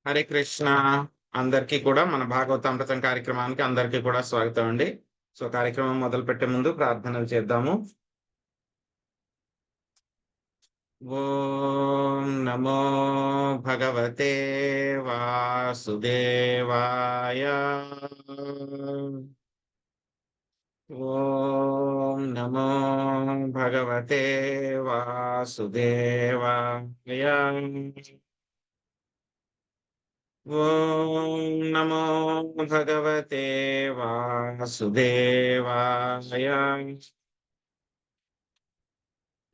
హరే కృష్ణ. అందరికీ కూడా మన భాగవతామృతం కార్యక్రమానికి అందరికీ కూడా స్వాగతం అండి. సో కార్యక్రమం మొదలుపెట్టే ముందు ప్రార్థనలు చేద్దాము. ఓం నమో భగవతే వాసుదేవాయ. ఓం నమో భగవతే వాసుదేవాయ. ఓం నమో భగవతే వాసుదేవాయ.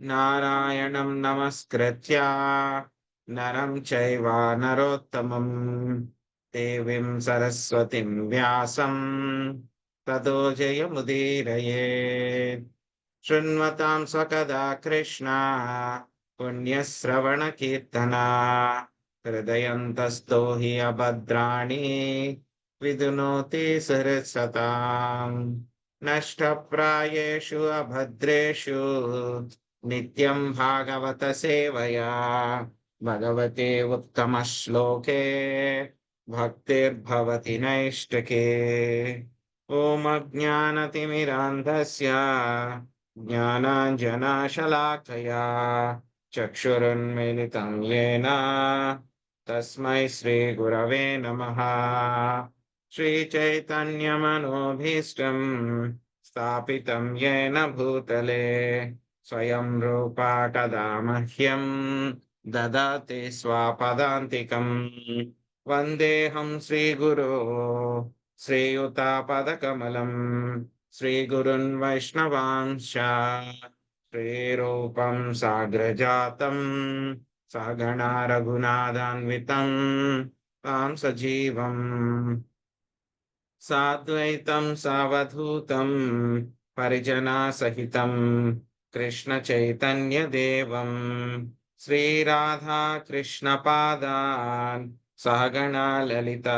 నారాయణం నమస్కృత్య నరం చైవ నరోత్తమం దేవీం సరస్వతిం వ్యాసం తతో జయముదీరయేత్. శృణ్వతాం స్వకదా కృష్ణ పుణ్యశ్రవణ కీర్తన హృదయంతస్థో హి అభద్రాణి విదునోతి సరసతాం. నష్టప్రాయేషు అభద్రేషు నిత్యం భాగవత సేవయా భగవతే ఉత్తమ శ్లోకే భక్తిర్భవతి నైష్టికే. ఓం అజ్ఞానతిమిరాంధస్య జ్ఞానాంజనశలాకయా చక్షురున్మిలితం యేన తస్మై శ్రీగురవే నమః. శ్రీచైతన్యమనోభీష్టం స్థాపితం యేన భూతలే స్వయం రూపా కదా మహ్యం దదాతి స్వపదాంతికం. వందేహం శ్రీగురో శ్రీయుతాపదకమలం శ్రీగురున్ వైష్ణవాంశ శ్రీరూపం సాగ్రజాతం సగణా రఘునాథాన్వితం తాం సజీవం సాద్వైతం సావధూతం పరిజనా సహితం కృష్ణ చైతన్య దేవం శ్రీరాధా కృష్ణ పాదాన్ సహగణా లలిత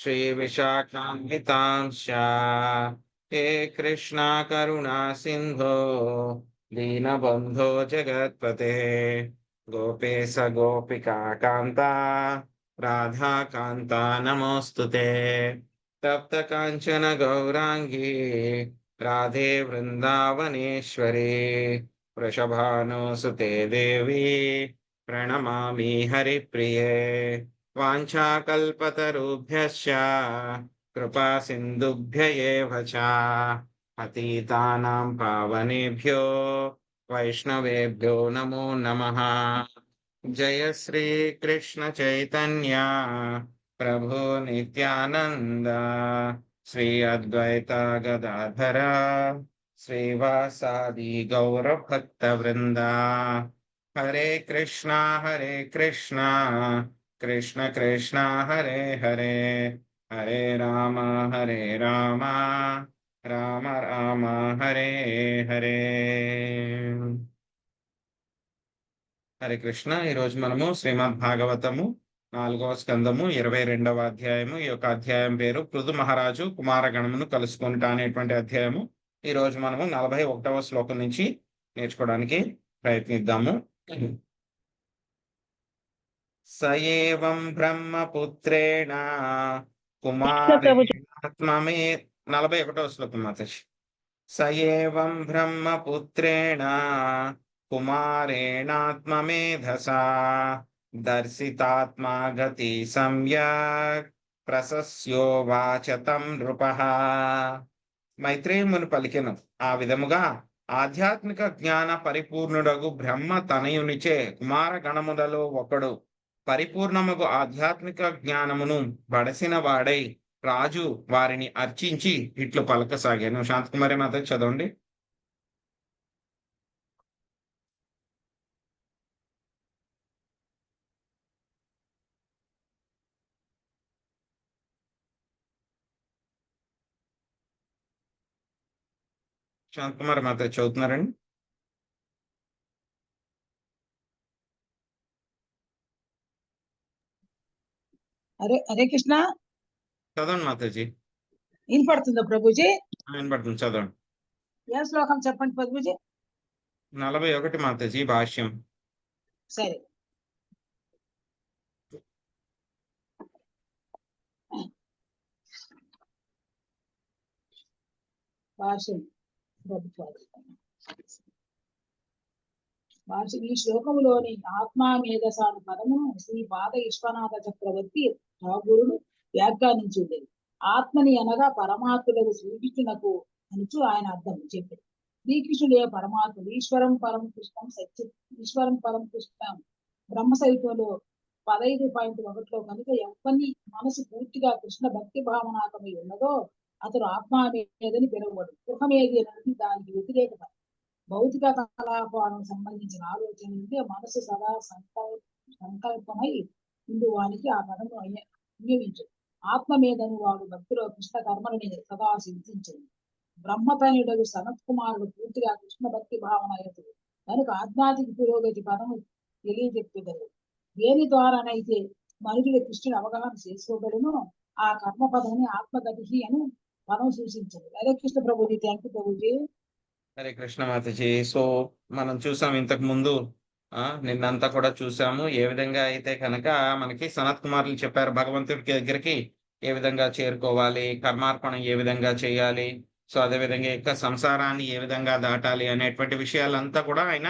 శ్రీ విశాఖాన్వితాంశ. హే కృష్ణ కరుణా సింధో దీనబంధో జగత్పతే గోపేశ గోపికా కాంత రాధా కాంత నమోస్తుతే. తప్త కాంచన గౌరాంగీ రాధే వృందావనేశ్వరి వృషభానుసుతే దేవి ప్రణమామి హరిప్రియే. వాంఛాకల్పతరుభ్యశ్చ కృపా సింధుభ్య ఏవ చ పతితానాం పావనేభ్యో వైష్ణవేభ్యో నమో నమః. జయ శ్రీ కృష్ణ చైతన్య ప్రభు నిత్యానంద శ్రీ అద్వైత గదాధర శ్రీవాసాది గౌర భక్త వృంద. హరే కృష్ణ కృష్ణ కృష్ణ హరే హరే హరే రామ రామ రామ హరే హరే. హరే కృష్ణ. ఈరోజు మనము శ్రీమద్ భాగవతము 4వ స్కందము 22వ అధ్యాయము. ఈ యొక్క అధ్యాయం పేరు పృథు మహారాజు కుమారగణమును కలుసుకుంట అనేటువంటి అధ్యాయము. ఈ రోజు మనము 41వ శ్లోకం నుంచి నేర్చుకోవడానికి ప్రయత్నిద్దాము. సయేవం బ్రహ్మపుత్రేణ కుమారేణాత్మమే 41వ శ్లోకం మాతాజీ. సయేవం బ్రహ్మపుత్రేణ కుమారేణాత్మమేధసా దర్శితాత్మా గతి సంయక్ ప్రశస్యోవాచ తం నృపః. మైత్రేయమును పలికెను ఆ విధముగా ఆధ్యాత్మిక జ్ఞాన పరిపూర్ణుడగు బ్రహ్మ తనయునిచే కుమారగణములలో ఒకడు పరిపూర్ణముగు ఆధ్యాత్మిక జ్ఞానమును బడసిన వాడై రాజు వారిని అర్చించి ఇట్లు పలకసాగాను. శాంతకుమారి మాత చదవండి. శాంతకుమారి మాత చదువుతున్నారండి. హరే హరే కృష్ణ. చదవండి మాతాజీ. వినపడుతుందా ప్రభుజీ? వినపడుతుంది, చదవండి. ఏ శ్లోకం చెప్పండి ప్రభుజీ? 41 మాతాజీ భాష్యం. సరే. భాష్యం ఈ శ్లోకములోని ఆత్మా మేధసాను పదమును శ్రీ పాద విశ్వనాథ చక్రవర్తి ఠాగూరుడు వ్యాఖ్యానించుండేది. ఆత్మని అనగా పరమాత్ములకు శ్రీకృష్ణునకు అనుచు ఆయన అర్థం చెప్పారు. శ్రీకృష్ణుడే పరమాత్ముడు. ఈశ్వరం పరం కృష్ణం సత్యం. ఈశ్వరం పరం కృష్ణం బ్రహ్మ సహితంలో 15.1 కనుక ఎవరిని మనసు పూర్తిగా కృష్ణ భక్తి భావనాకమై ఉన్నదో అతడు ఆత్మామేదని పిలువబడు. గృహమేది అనేది దానికి వ్యతిరేకత. భౌతిక కలాపాలకు సంబంధించిన ఆలోచన ఉంటే మనసు సదా సంకల్పమై ముందు వానికి ఆ పదము వినియోగించు. ఆత్మమేదని వాడు భక్తిలో కృష్ణ కర్మలని సదా సింధించదు. బ్రహ్మతనుడు సనత్ కుమారుడు పూర్తిగా కృష్ణ భక్తి భావన అవుతుంది కనుక ఆధ్యాత్మిక పురోగతి పదము తెలియజెప్పగలరు. దేని ద్వారానైతే మనుషుడు కృష్ణుని అవగాహన చేసుకోగలను ఆ కర్మ పదముని ఆత్మగతి అని పదం సూచించదు. హరే కృష్ణ ప్రభుజీ. థ్యాంక్ యూ ప్రభుజీ. హరే కృష్ణ మాతాజీ. సో మనం చూసాం ఇంతకు ముందు నిన్నంతా కూడా చూసాము ఏ విధంగా అయితే కనుక మనకి సనత్ కుమారులు చెప్పారు భగవంతుడికి దగ్గరికి ఏ విధంగా చేరుకోవాలి, కర్మార్పణం ఏ విధంగా చేయాలి, సో అదే విధంగా యొక్క సంసారాన్ని ఏ విధంగా దాటాలి అనేటువంటి విషయాలంతా కూడా ఆయన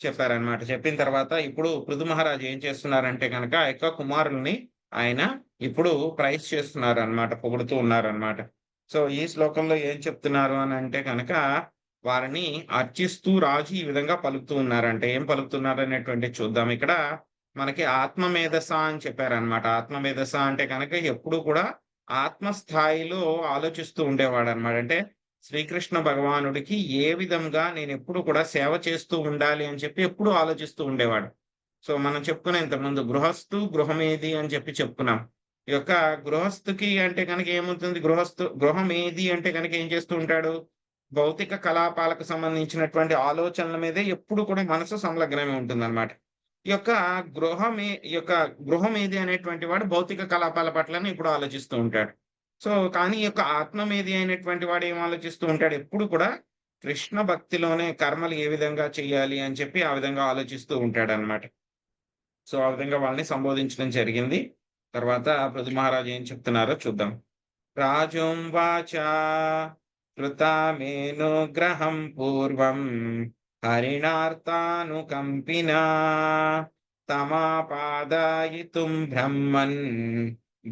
చెప్పారనమాట. చెప్పిన తర్వాత ఇప్పుడు పృథు మహారాజు ఏం చేస్తున్నారంటే కనుక ఆ యొక్క కుమారుల్ని ఆయన ఇప్పుడు ప్రైజ్ చేస్తున్నారు అనమాట, పొగుడుతూ ఉన్నారనమాట. సో ఈ శ్లోకంలో ఏం చెప్తున్నారు అని అంటే కనుక వారిని అర్చిస్తూ రాజు ఈ విధంగా పలుకుతూ ఉన్నారంటే ఏం పలుకుతున్నారు అనేటువంటి చూద్దాం. ఇక్కడ మనకి ఆత్మమేధస అని చెప్పారనమాట. ఆత్మమేధస అంటే కనుక ఎప్పుడు కూడా ఆత్మస్థాయిలో ఆలోచిస్తూ ఉండేవాడు అనమాట. అంటే శ్రీకృష్ణ భగవానుడికి ఏ విధంగా నేను ఎప్పుడు కూడా సేవ చేస్తూ ఉండాలి అని చెప్పి ఎప్పుడు ఆలోచిస్తూ ఉండేవాడు. సో మనం చెప్పుకునే ఇంతకుముందు గృహస్థు గృహమేది అని చెప్పి చెప్పుకున్నాం. ఈ యొక్క గృహస్థుకి అంటే కనుక ఏమవుతుంది, గృహం ఏది అంటే కనుక ఏం చేస్తూ ఉంటాడు, భౌతిక కలాపాలకు సంబంధించినటువంటి ఆలోచనల మీదే ఎప్పుడు కూడా మనసు సంలగ్నమై ఉంటుంది అనమాట. ఈ యొక్క గృహం ఏది అనేటువంటి వాడు భౌతిక కలాపాల పట్లని ఇప్పుడు ఆలోచిస్తూ ఉంటాడు. సో కానీ ఈ యొక్క ఆత్మమేది అయినటువంటి వాడు ఏం ఆలోచిస్తూ ఉంటాడు, ఎప్పుడు కూడా కృష్ణ భక్తిలోనే కర్మలు ఏ విధంగా చేయాలి అని చెప్పి ఆ విధంగా ఆలోచిస్తూ ఉంటాడు అనమాట. సో ఆ విధంగా వాళ్ళని సంబోధించడం జరిగింది. తర్వాత పృథు మహారాజు ఏం చెప్తున్నారో చూద్దాం. రాజుం వాచా కృతామేనుగ్రహం పూర్వం హరిణార్తానుకంపినా తమాపాదాయితుం బ్రహ్మన్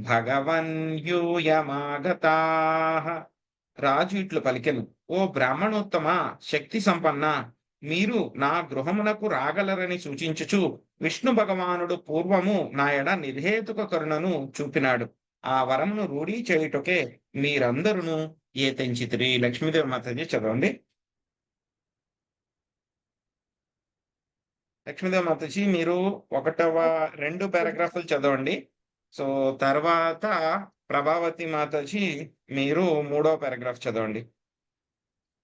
భగవన్ యూయమాగతాః. రాజు ఇట్లు పలికెను, ఓ బ్రాహ్మణోత్తమ శక్తి సంపన్న, మీరు నా గృహమునకు రాగలరని సూచించుచు విష్ణు భగవానుడు పూర్వము నా ఎడ నిర్హేతుక కరుణను చూపినాడు. ఆ వరమును రూఢీ చేయుటకే మీరందరూ ఏ తెంచితిరి. లక్ష్మీదేవి మాతాజీ చదవండి. లక్ష్మీదేవి మాతాజీ మీరు 2 పారాగ్రాఫ్లు చదవండి. సో తర్వాత ప్రభావతి మాతాజీ మీరు 3వ పారాగ్రాఫ్ చదవండి.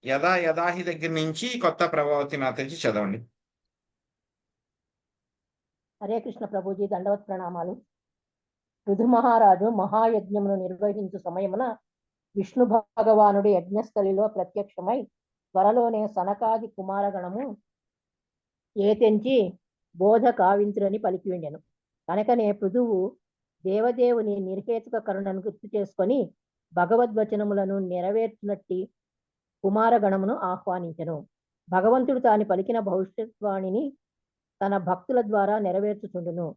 యదాహి దగ్గర నుంచి కొత్త ప్రభావతి మాతాజీ చదవండి. హరే కృష్ణ ప్రభుజీ. దండవత్ ప్రణామాలు. పృథు మహారాజు మహాయజ్ఞమును నిర్వహించు సమయమున విష్ణు భగవానుడు యజ్ఞస్థలిలో ప్రత్యక్షమై త్వరలోనే సనకాది కుమారగణము ఏతెంచి బోధ కావించురని పలికి ఉండెను. కనుకనే పృథువు దేవదేవుని నిర్హేతుక కరుణను గుర్తు చేసుకొని భగవద్వచనములను నెరవేర్చునట్టి కుమారగణమును ఆహ్వానించెను. భగవంతుడు తాను పలికిన భవిష్యత్వాణిని తన భక్తుల ద్వారా నెరవేర్చుచుండును.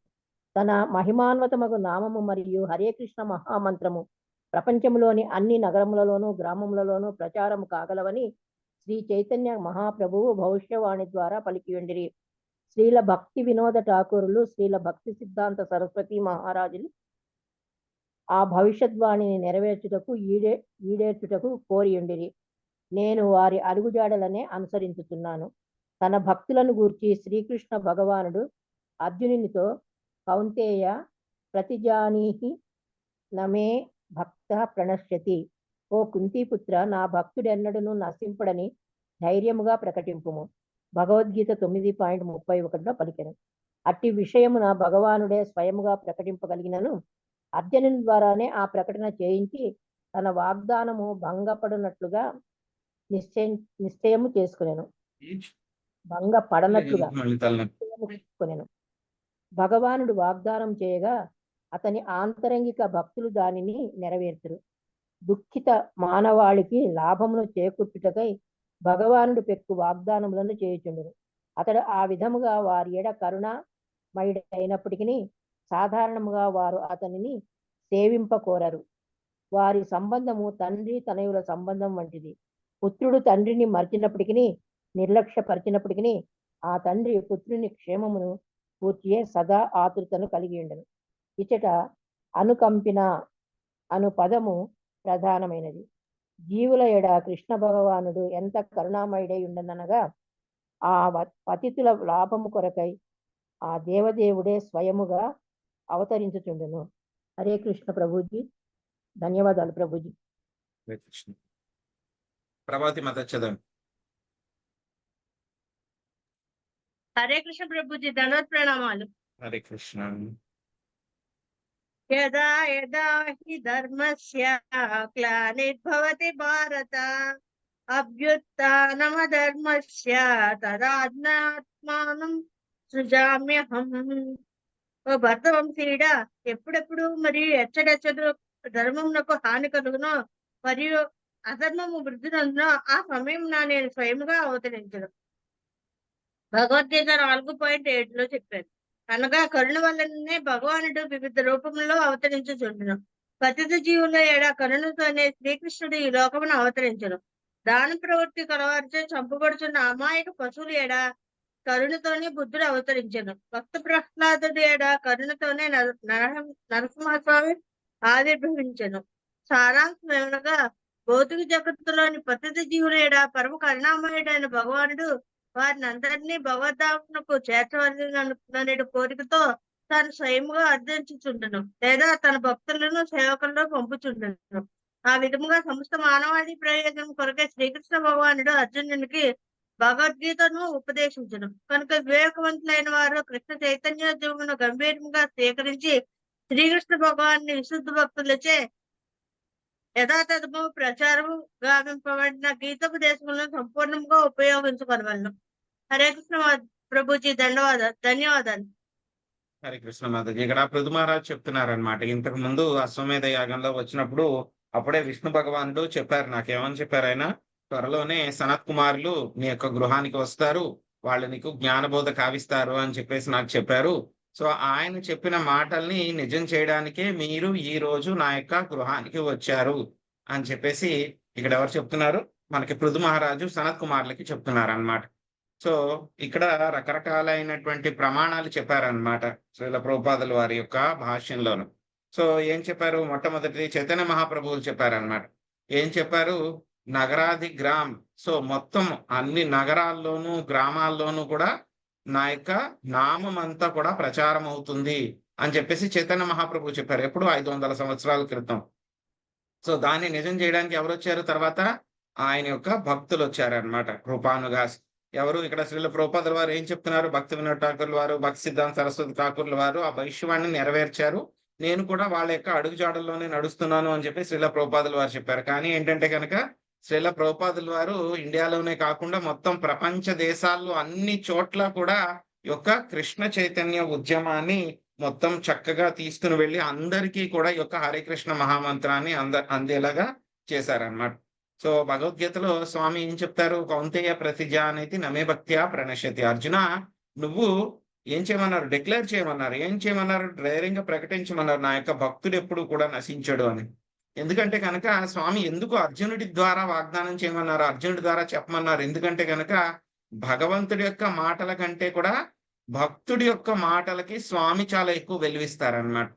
తన మహిమాన్వతమగు నామము మరియు హరే కృష్ణ మహామంత్రము ప్రపంచంలోని అన్ని నగరములలోనూ గ్రామములలోనూ ప్రచారము కాగలవని శ్రీ చైతన్య మహాప్రభువు భవిష్యవాణి ద్వారా పలికియుండిరి. శ్రీల భక్తి వినోద ఠాకూరులు, శ్రీల భక్తి సిద్ధాంత సరస్వతి మహారాజులు ఆ భవిష్యద్వాణిని నెరవేర్చుటకు ఈడేర్చుటకు కోరియుండిరి. నేను వారి అడుగుజాడలనే అనుసరించుతున్నాను. తన భక్తులను గూర్చి శ్రీకృష్ణ భగవానుడు అర్జునునితో, కౌంతేయ ప్రతిజానీహి నమే భక్త ప్రణశ్యతి. ఓ కుంతీపుత్ర, నా భక్తుడెన్నడను నశింపడని ధైర్యముగా ప్రకటింపుము. భగవద్గీత 9.31 పలికెను. అట్టి విషయమున భగవానుడే స్వయముగా ప్రకటింపగలిగినను అర్జునుని ద్వారానే ఆ ప్రకటన చేయించి తన వాగ్దానము భంగపడినట్లుగా నిశ్చయము చేసుకునేను. భగవానుడు వాగ్దానం చేయగా అతని ఆంతరంగిక భక్తులు దానిని నెరవేర్చురు. దుఃఖిత మానవాళికి లాభమును చేకూర్చుటకై భగవానుడు పెక్కు వాగ్దానములను చేయుచుండును. అతడు ఆ విధముగా వారి ఎడ కరుణామయుడైనప్పటికీ సాధారణముగా వారు అతనిని సేవింపకోరరు. వారి సంబంధము తండ్రి తనయుల సంబంధం వంటిది. పుత్రుడు తండ్రిని మర్చినప్పటికీ నిర్లక్ష్యపరిచినప్పటికీ ఆ తండ్రి పుత్రుని క్షేమమును పూర్తియే సదా ఆతృతను కలిగి ఉండను. ఇచట అనుకంపిన అను పదము ప్రధానమైనది. జీవుల ఎడ కృష్ణ భగవానుడు ఎంత కరుణామయుడై ఉండనగా ఆ పతితుల లాభము కొరకై ఆ దేవదేవుడే స్వయముగా అవతరించుచుండును. హరే కృష్ణ ప్రభుజీ. ధన్యవాదాలు ప్రభుజీ. హరే కృష్ణ. ప్రభాతి మాత చదవండి. హరే కృష్ణ ప్రభుజీ. ధన్యవాద ప్రణామాలు. హరే కృష్ణ. యదా యదా హి ధర్మస్య గ్లానిర్భవతి భారత అభ్యుత్థానమధర్మస్య తదాత్మానం సృజామ్యహం. ఓ భరతవంశీయుడా, ఎప్పుడెప్పుడు మరియు ఎచ్చడెచ్చడు ధర్మమునకు హాని కలుగునో మరియు అధర్మము వృద్ధి నందునో ఆ సమయం నేను స్వయముగా అవతరించను. భగవద్గీత 4.7 చెప్పారు. అనగా కరుణ వల్లనే భగవానుడు వివిధ రూపంలో అవతరించుచుండును. పతిత జీవుల ఎడ కరుణతోనే శ్రీకృష్ణుడు ఈ లోకమును అవతరించను. దాన ప్రవృత్తి కలవారిచే చంపబడుచున్న అమాయక పశువుల ఎడ కరుణతోనే బుద్ధుడు అవతరించను. భక్త ప్రహ్లాదుడి ఎడ కరుణతోనే నరసింహస్వామి ఆవిర్భవించను. సారాంశం ఏమనగా భౌతిక జగత్తులోని పతిత జీవుల ఎడ పరమ కరుణామయుడైన భగవానుడు వారిని అందరినీ భగవద్ధామునకు చేర్చవలసిన కోరికతో తాను స్వయముగా అర్థించుచుండును లేదా తన భక్తులను సేవకులను పంపుచుండును. ఆ విధముగా సమస్త మానవాళి ప్రయోజనం కొరకే శ్రీకృష్ణ భగవానుడు అర్జునునికి భగవద్గీతను ఉపదేశించును. కనుక వివేకవంతులైన వారు కృష్ణ చైతన్యోద్యమును గంభీరంగా స్వీకరించి శ్రీకృష్ణ భగవాన్ని విశుద్ధ భక్తులచే యథాతథము ప్రచారము గావింపబడిన గీతోపదేశములను సంపూర్ణంగా ఉపయోగించుకోగలను. హరే కృష్ణ ప్రభుజీ. ధన్యవాదాలు. హరే కృష్ణ మాతాజీ. ఇక్కడ పృథు మహారాజ్ చెప్తున్నారనమాట. ఇంతకు ముందు అశ్వమేధ యాగంలో వచ్చినప్పుడు అప్పుడే విష్ణు భగవానుడు చెప్పారు. నాకేమని చెప్పారు ఆయన, త్వరలోనే సనత్ కుమారులు నీ యొక్క గృహానికి వస్తారు, వాళ్ళు నీకు జ్ఞానబోధ కావిస్తారు అని చెప్పేసి నాకు చెప్పారు. సో ఆయన చెప్పిన మాటల్ని నిజం చేయడానికే మీరు ఈ రోజు నా యొక్క గృహానికి వచ్చారు అని చెప్పేసి ఇక్కడ ఎవరు చెప్తున్నారు, మనకి పృథు మహారాజు సనత్ కుమారులకి చెప్తున్నారు అన్నమాట. సో ఇక్కడ రకరకాలైనటువంటి ప్రమాణాలు చెప్పారనమాట శ్రీల ప్రభుపాదుల వారి యొక్క భాష్యంలోను. సో ఏం చెప్పారు, మొట్టమొదటి చైతన్య మహాప్రభువులు చెప్పారనమాట. ఏం చెప్పారు, నగరాది గ్రామ్. సో మొత్తం అన్ని నగరాల్లోనూ గ్రామాల్లోనూ కూడా నా యొక్క నామం అంతా కూడా ప్రచారం అవుతుంది అని చెప్పేసి చైతన్య మహాప్రభువు చెప్పారు. ఎప్పుడు 500 సంవత్సరాల క్రితం. సో దాన్ని నిజం చేయడానికి ఎవరు వచ్చారు తర్వాత, ఆయన యొక్క భక్తులు వచ్చారనమాట. కృపానుగా ఎవరు ఇక్కడ శ్రీల ప్రభుపాదుల వారు ఏం చెప్తున్నారు, భక్తి వినోద్ ఠాకూర్ల వారు, భక్తి సిద్ధాంత సరస్వతి ఠాకూర్ల వారు ఆ భవిష్యవాణిని నెరవేర్చారు. నేను కూడా వాళ్ళ యొక్క అడుగుజాడల్లోనే నడుస్తున్నాను అని చెప్పి శ్రీల ప్రభుపాదుల వారు చెప్పారు. కానీ ఏంటంటే కనుక శ్రీల ప్రభుపాదుల వారు ఇండియాలోనే కాకుండా మొత్తం ప్రపంచ దేశాల్లో అన్ని చోట్ల కూడా యొక్క కృష్ణ చైతన్య ఉద్యమాన్ని మొత్తం చక్కగా తీసుకుని వెళ్ళి అందరికీ కూడా ఈ యొక్క హరే కృష్ణ మహామంత్రాన్ని అందేలాగా చేశారనమాట. సో భగవద్గీతలో స్వామి ఏం చెప్తారు, కౌంతేయ ప్రతిజానేతి నమే భక్త్యా ప్రణశ్యతి. అర్జున, నువ్వు ఏం చేయమన్నారు, డిక్లేర్ చేయమన్నారు. ఏం చేయమన్నారు, ధైర్యంగా ప్రకటించమన్నారు, నా యొక్క భక్తుడు ఎప్పుడు కూడా నశించడు అని. ఎందుకంటే కనుక స్వామి ఎందుకు అర్జునుడి ద్వారా వాగ్దానం చేయమన్నారు, అర్జునుడి ద్వారా చెప్పమన్నారు. ఎందుకంటే కనుక భగవంతుడి యొక్క మాటల కంటే కూడా భక్తుడి యొక్క మాటలకి స్వామి చాలా ఎక్కువ వెలువిస్తారనమాట.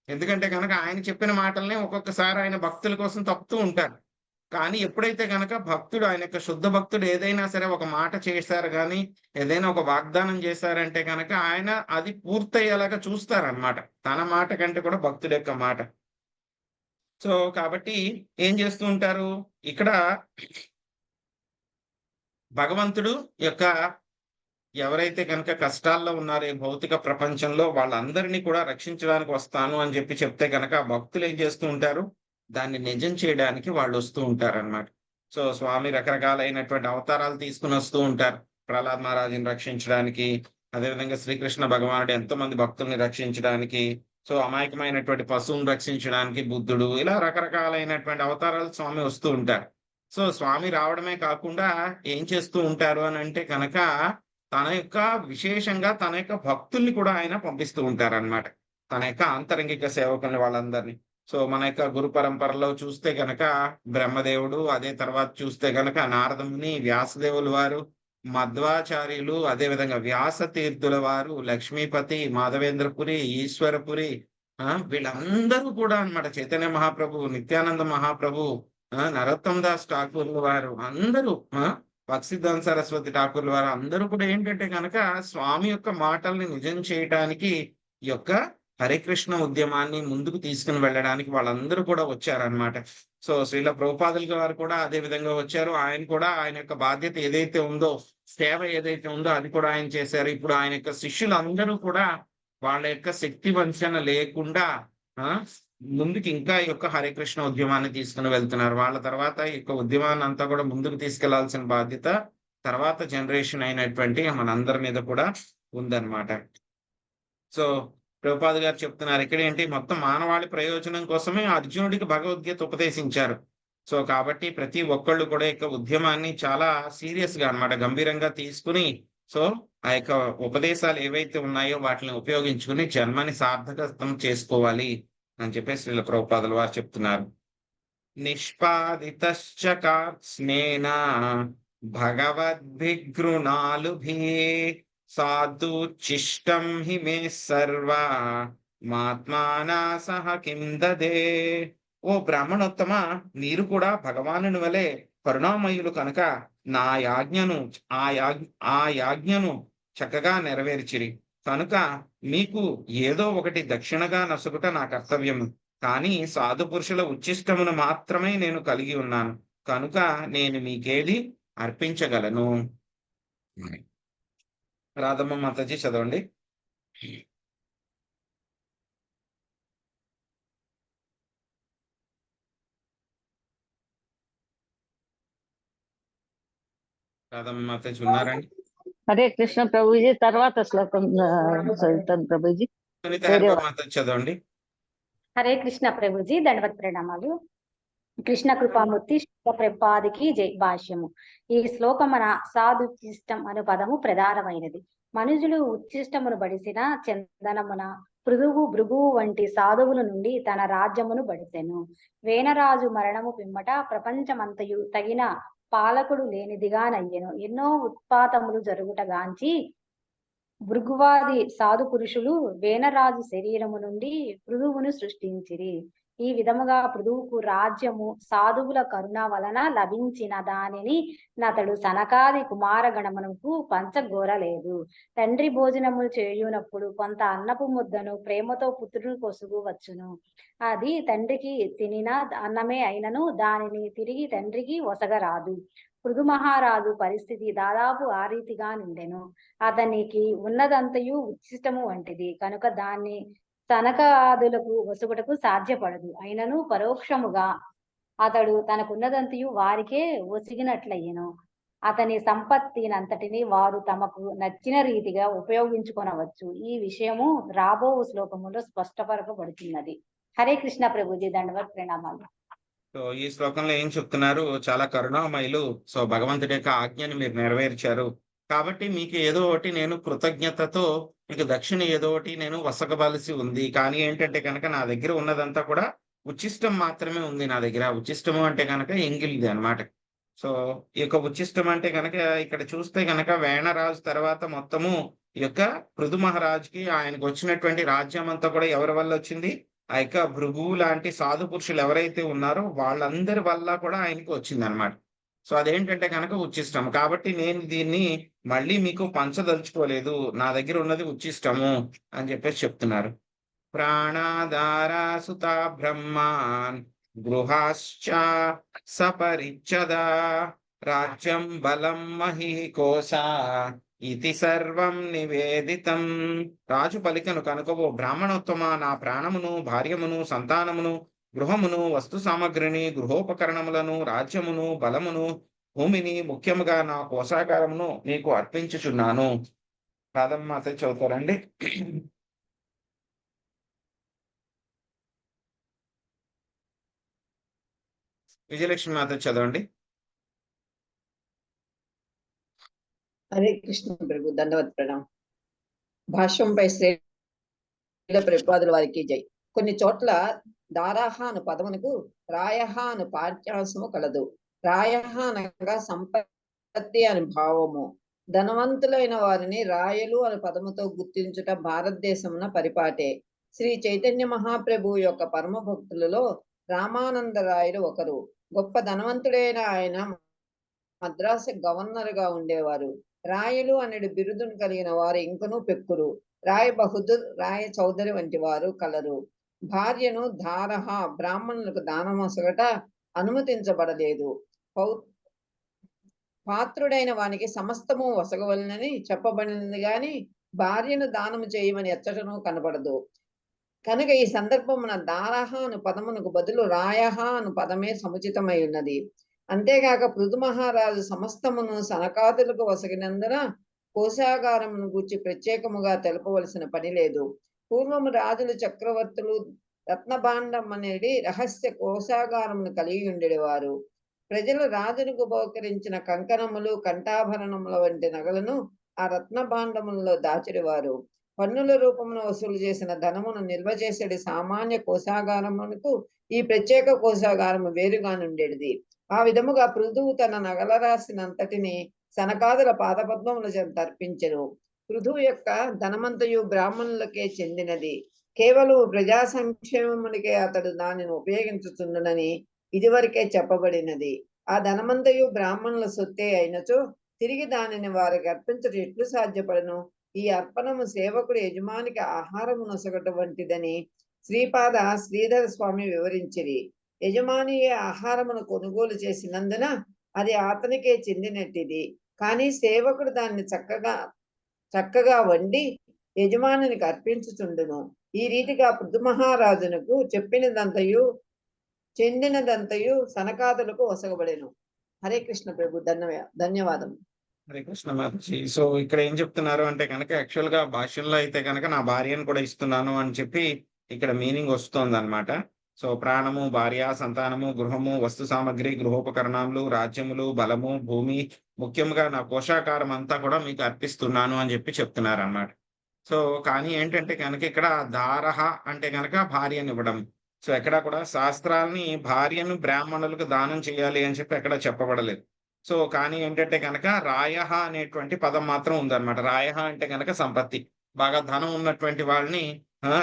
ఎందుకంటే కనుక ఆయన చెప్పిన మాటల్ని ఒక్కొక్కసారి ఆయన భక్తుల కోసం తప్పుతూ ఉంటారు. కానీ ఎప్పుడైతే కనుక భక్తుడు, ఆయన యొక్క శుద్ధ భక్తుడు ఏదైనా సరే ఒక మాట చేశారు కానీ ఏదైనా ఒక వాగ్దానం చేశారంటే కనుక ఆయన అది పూర్తయ్యేలాగా చూస్తారనమాట. తన మాట కంటే కూడా భక్తుడి యొక్క మాట. సో కాబట్టి ఏం చేస్తూ ఉంటారు, ఇక్కడ భగవంతుడు యొక్క ఎవరైతే కనుక కష్టాల్లో ఉన్నారో ఈ భౌతిక ప్రపంచంలో వాళ్ళందరినీ కూడా రక్షించడానికి వస్తాను అని చెప్తే కనుక భక్తులు ఏం చేస్తూ ఉంటారు, దాన్ని నిజం చేయడానికి వాళ్ళు వస్తూ ఉంటారన్నమాట. సో స్వామి రకరకాలైనటువంటి అవతారాలు తీసుకుని వస్తూ ఉంటారు. ప్రహ్లాద్ మహారాజుని రక్షించడానికి, అదేవిధంగా శ్రీకృష్ణ భగవానుడు ఎంతో మంది భక్తుల్ని రక్షించడానికి, సో అమాయకమైనటువంటి పశువును రక్షించడానికి బుద్ధుడు, ఇలా రకరకాలైనటువంటి అవతారాలు స్వామి వస్తూ ఉంటారు. సో స్వామి రావడమే కాకుండా ఏం చేస్తూ ఉంటారు అని అంటే కనుక తన యొక్క విశేషంగా తన యొక్క భక్తుల్ని కూడా ఆయన పంపిస్తూ ఉంటారన్నమాట. తన యొక్క ఆంతరంగిక సేవకుల్ని వాళ్ళందరినీ. సో మన యొక్క గురు పరంపరలో చూస్తే గనక బ్రహ్మదేవుడు, అదే తర్వాత చూస్తే గనక నారదముని, వ్యాసదేవుల వారు, మధ్వాచార్యులు, అదే విధంగా వ్యాస తీర్థుల వారు, లక్ష్మీపతి, మాధవేంద్రపురి, ఈశ్వరపురి, వీళ్ళందరూ కూడా అన్నమాట. చైతన్య మహాప్రభు, నిత్యానంద మహాప్రభు, నరోత్తమ దాస్ ఠాకూర్ల వారు అందరూ, భక్సిద్ధాంత సరస్వతి ఠాకూర్ల వారు అందరూ కూడా ఏంటంటే కనుక స్వామి యొక్క మాటల్ని నిజం చేయటానికి ఈ యొక్క హరికృష్ణ ఉద్యమాన్ని ముందుకు తీసుకుని వెళ్ళడానికి వాళ్ళందరూ కూడా వచ్చారనమాట. సో శ్రీల ప్రభుపాదుల గారు కూడా అదే విధంగా వచ్చారు. ఆయన కూడా ఆయన యొక్క బాధ్యత ఏదైతే ఉందో, సేవ ఏదైతే ఉందో అది కూడా ఆయన చేశారు. ఇప్పుడు ఆయన యొక్క శిష్యులందరూ కూడా వాళ్ళ యొక్క శక్తి వంచన లేకుండా ముందుకు ఇంకా ఈ యొక్క హరికృష్ణ ఉద్యమాన్ని తీసుకుని వెళ్తున్నారు. వాళ్ళ తర్వాత ఈ యొక్క ఉద్యమాన్ని అంతా కూడా ముందుకు తీసుకెళ్లాల్సిన బాధ్యత తర్వాత జనరేషన్ అయినటువంటి మనందరి మీద కూడా ఉందన్నమాట. సో ప్రభుపాద గారు చెప్తున్నారు ఇక్కడ ఏంటి, మొత్తం మానవాళి ప్రయోజనం కోసమే అర్జునుడికి భగవద్గీత ఉపదేశించారు. సో కాబట్టి ప్రతి ఒక్కళ్ళు కూడా యొక్క ఉద్యమాన్ని చాలా సీరియస్ గా అన్నమాట, గంభీరంగా తీసుకుని, సో ఆ యొక్క ఉపదేశాలు ఏవైతే ఉన్నాయో వాటిని ఉపయోగించుకుని జన్మని సార్థకతం చేసుకోవాలి అని చెప్పేసి శ్రీల ప్రభుపాదుల వారు చెప్తున్నారు. నిష్పాదితశ్చ కార్త్స్నేన భగవద్భిగృణాలుభి సాధుచిష్టం హి మే సర్వా మాత్మానా సహ కిం దదే. ఓ బ్రాహ్మణోత్తమ, మీరు కూడా భగవానుని వలె కరుణామయులు కనుక నా యాజ్ఞను చక్కగా నెరవేర్చిరి కనుక మీకు ఏదో ఒకటి దక్షిణగా నసుగుట నా కర్తవ్యము. కానీ సాధు పురుషుల ఉచ్చిష్టమును మాత్రమే నేను కలిగి ఉన్నాను కనుక నేను మీకేది అర్పించగలను. రాధమ్మ మాతాజీ చదవండి. రాధమ్మ మాతాజీ ఉన్నారండి? హరే కృష్ణ ప్రభుజీ, తర్వాత శ్లోకం చదువుతాను ప్రభుజీ. సునీత హరిబాబు మాతాజీ చదవండి. హరే కృష్ణ ప్రభుజీ, దండవత్ ప్రణామాలు. కృష్ణ కృపామూర్తి ప్రభుపాదికి జై. భాష్యము. ఈ శ్లోకమున సాధుచిష్టం అను పదము ప్రధానమైనది. మనుజులు ఉచ్చిష్టమును బడిసిన చందనమున పృథువు భృగువు వంటి సాధువుల నుండి తన రాజ్యమును బడిసెను. వేనరాజు మరణము పిమ్మట ప్రపంచమంతయు తగిన పాలకుడు లేనిదిగా నయ్యెను. ఎన్నో ఉత్పాతములు జరుగుటగాంచి భృగువాది సాధు పురుషులు వేనరాజు శరీరము నుండి పృథువును సృష్టించిరి. ఈ విధముగా పృథువుకు రాజ్యము సాధువుల కరుణ వలన లభించిన దానిని నతడు సనకాది కుమారగణమునకు పంచగోరలేదు. తండ్రి భోజనములు చేయునప్పుడు కొంత అన్నపు ముద్దను ప్రేమతో పుత్రుని కొసుగు వచ్చును. అది తండ్రికి తినిన అన్నమే అయినను దానిని తిరిగి తండ్రికి ఒసగరాదు. పృథు మహారాజు పరిస్థితి దాదాపు ఆ రీతిగా నిండెను. అతనికి ఉన్నదంతయు ఉచ్చిష్టము వంటిది కనుక దాన్ని సనకాదులకు వసుగుటకు సాధ్యపడదు. అయినను పరోక్షముగా అతడు తనకున్నదంతయు వారికే ఒసిగినట్లయ్యను. అతని సంపత్తినంతటిని వారు తమకు నచ్చిన రీతిగా ఉపయోగించుకొనవచ్చు. ఈ విషయము రాబో శ్లోకములో స్పష్టపరచబడుతున్నది. హరే కృష్ణ ప్రభుజీ, దండవత్ ప్రణామాలు. సో ఈ శ్లోకంలో ఏం చెప్తున్నారు, చాలా కరుణామయులు. సో భగవంతుడి యొక్క ఆజ్ఞను మీరు నెరవేర్చారు కాబట్టి మీకు ఏదో ఒకటి నేను కృతజ్ఞతతో మీకు దక్షిణ ఏదో ఒకటి నేను వసగవలసి ఉంది. కానీ ఏంటంటే కనుక నా దగ్గర ఉన్నదంతా కూడా ఉచ్చిష్టం మాత్రమే ఉంది. నా దగ్గర ఉచ్చిష్టము అంటే కనుక ఎంగిలిది అనమాట. సో ఈ యొక్క ఉచ్చిష్టం అంటే కనుక ఇక్కడ చూస్తే కనుక వేణరాజు తర్వాత మొత్తము ఈ యొక్క పృథు మహారాజుకి ఆయనకు వచ్చినటువంటి రాజ్యం అంతా కూడా ఎవరి వల్ల వచ్చింది, ఆ యొక్క భృగువు లాంటి సాధు పురుషులు ఎవరైతే ఉన్నారో వాళ్ళందరి వల్ల కూడా ఆయనకి వచ్చింది అనమాట. సో అదేంటంటే కనుక ఉచ్చిష్టం. కాబట్టి నేను దీన్ని మళ్ళీ మీకు పంచదలుచుకోలేదు, నా దగ్గర ఉన్నది ఉచ్చిష్టము అని చెప్పేసి చెప్తున్నారు. ప్రాణాధారా సుత బ్రహ్మాన్ గృహాశ్చ సపరిచ్చద రాజ్యం బలం మహీకోశ ఇది సర్వం నివేదితం. రాజు పలికను కనుకవో బ్రాహ్మణోత్తమ, నా ప్రాణమును, భార్యమును, సంతానమును, గృహమును, వస్తు సామగ్రిని, గృహోపకరణములను, రాజ్యమును, బలమును, భూమిని, ముఖ్యముగా నా కోశాగారమును నీకు అర్పించుచున్నాను. రాధమ్మ మాత చదువుతారండి. విజయలక్ష్మి మాత చదవండి. హరే కృష్ణ ప్రభు, దండవత్ ప్రణాం. భాష్యంపై శ్రీల ప్రభుపాదుల వారికి జై. కొన్ని చోట్ల దారాహ అను పదమునకు రాయహ అను పాఠ్యాంశము కలదు. రాయహ అనగా సంపత్తి అని భావము. ధనవంతులైన వారిని రాయలు అను పదముతో గుర్తించుట భారతదేశమున పరిపాటే. శ్రీ చైతన్య మహాప్రభు యొక్క పరమ భక్తులలో రామానంద రాయలు ఒకరు. గొప్ప ధనవంతుడైన ఆయన మద్రాసు గవర్నర్ గా ఉండేవారు. రాయలు అనేది బిరుదును కలిగిన వారు ఇంకనూ పెక్కురు. రాయ బహదూర్, రాయ చౌదరి వంటి వారు కలరు. భార్యను ధారహ బ్రాహ్మణులకు దానమొసగట అనుమతించబడలేదు. పాత్రుడైన వానికి సమస్తము వసగవలనని చెప్పబడినది గాని భార్యను దానము చేయమని ఎచ్చటను కనబడదు. కనుక ఈ సందర్భమున దారహ అను పదమునకు బదులు రాయహ అను పదమే సముచితమై ఉన్నది. అంతేగాక పృథు మహారాజు సమస్తమును సనకాదులకు వసగినందున కోశాగారమును గూర్చి ప్రత్యేకముగా తెలపవలసిన పని లేదు. పూర్వము రాజులు, చక్రవర్తులు రత్నభాండం అనేది రహస్య కోశాగారమును కలిగి ఉండేవారు. ప్రజలు రాజులకు బహుకరించిన కంకణములు, కంఠాభరణముల వంటి నగలను ఆ రత్నభాండములలో దాచిడివారు. పన్నుల రూపమును వసూలు చేసిన ధనమును నిల్వ చేసేది సామాన్య కోశాగారమునకు ఈ ప్రత్యేక కోశాగారము వేరుగా నుండేది. ఆ విధముగా పృథువు తన నగల రాశినంతటిని సనకాదుల పాదపద్మముల చెంత అర్పించెను. పృథువు యొక్క ధనమంతయు బ్రాహ్మణులకే చెందినది. కేవలం ప్రజా సంక్షేమమునికే అతడు దానిని ఉపయోగించుతుండనని ఇదివరకే చెప్పబడినది. ఆ ధనమంతయు బ్రాహ్మణుల సొత్తే అయినచో తిరిగి దానిని వారికి అర్పించడం ఎట్లు సాధ్యపడను? ఈ అర్పణము సేవకుడు యజమానికి ఆహారము నొసగటం వంటిదని శ్రీపాద శ్రీధర స్వామి వివరించిరి. యజమాని ఆహారమును కొనుగోలు చేసినందున అది అతనికే చెందినట్టిది. కానీ సేవకుడు దాన్ని చక్కగా వండి యజమానికి అర్పించుచుండును. ఈ రీతిగా పృథు మహారాజునకు చెందినదంతయు సనకాదులకు వసగబడెను. హరే కృష్ణ ప్రభు, ధన్యవాదం. హరే కృష్ణ మాతాజీ. సో ఇక్కడ ఏం చెప్తున్నారు అంటే కనుక యాక్చువల్ గా భాష్యంలో అయితే కనుక నా భార్యను కూడా ఇస్తున్నాను అని చెప్పి ఇక్కడ మీనింగ్ వస్తుంది అనమాట. సో ప్రాణము, భార్య, సంతానము, గృహము, వస్తు సామగ్రి, గృహోపకరణాలు, రాజ్యములు, బలము, భూమి, ముఖ్యంగా నా పోషాకారం అంతా కూడా మీకు అర్పిస్తున్నాను అని చెప్పి చెప్తున్నారు అన్నమాట. సో కానీ ఏంటంటే కనుక ఇక్కడ దారహ అంటే కనుక భార్యను ఇవ్వడం. సో ఎక్కడ కూడా శాస్త్రాలని భార్యను బ్రాహ్మణులకు దానం చేయాలి అని చెప్పి ఎక్కడ చెప్పబడలేదు. సో కానీ ఏంటంటే కనుక రాయహ అనేటువంటి పదం మాత్రం ఉందన్నమాట. రాయహ అంటే కనుక సంపత్తి, బాగా ధనం ఉన్నటువంటి వాళ్ళని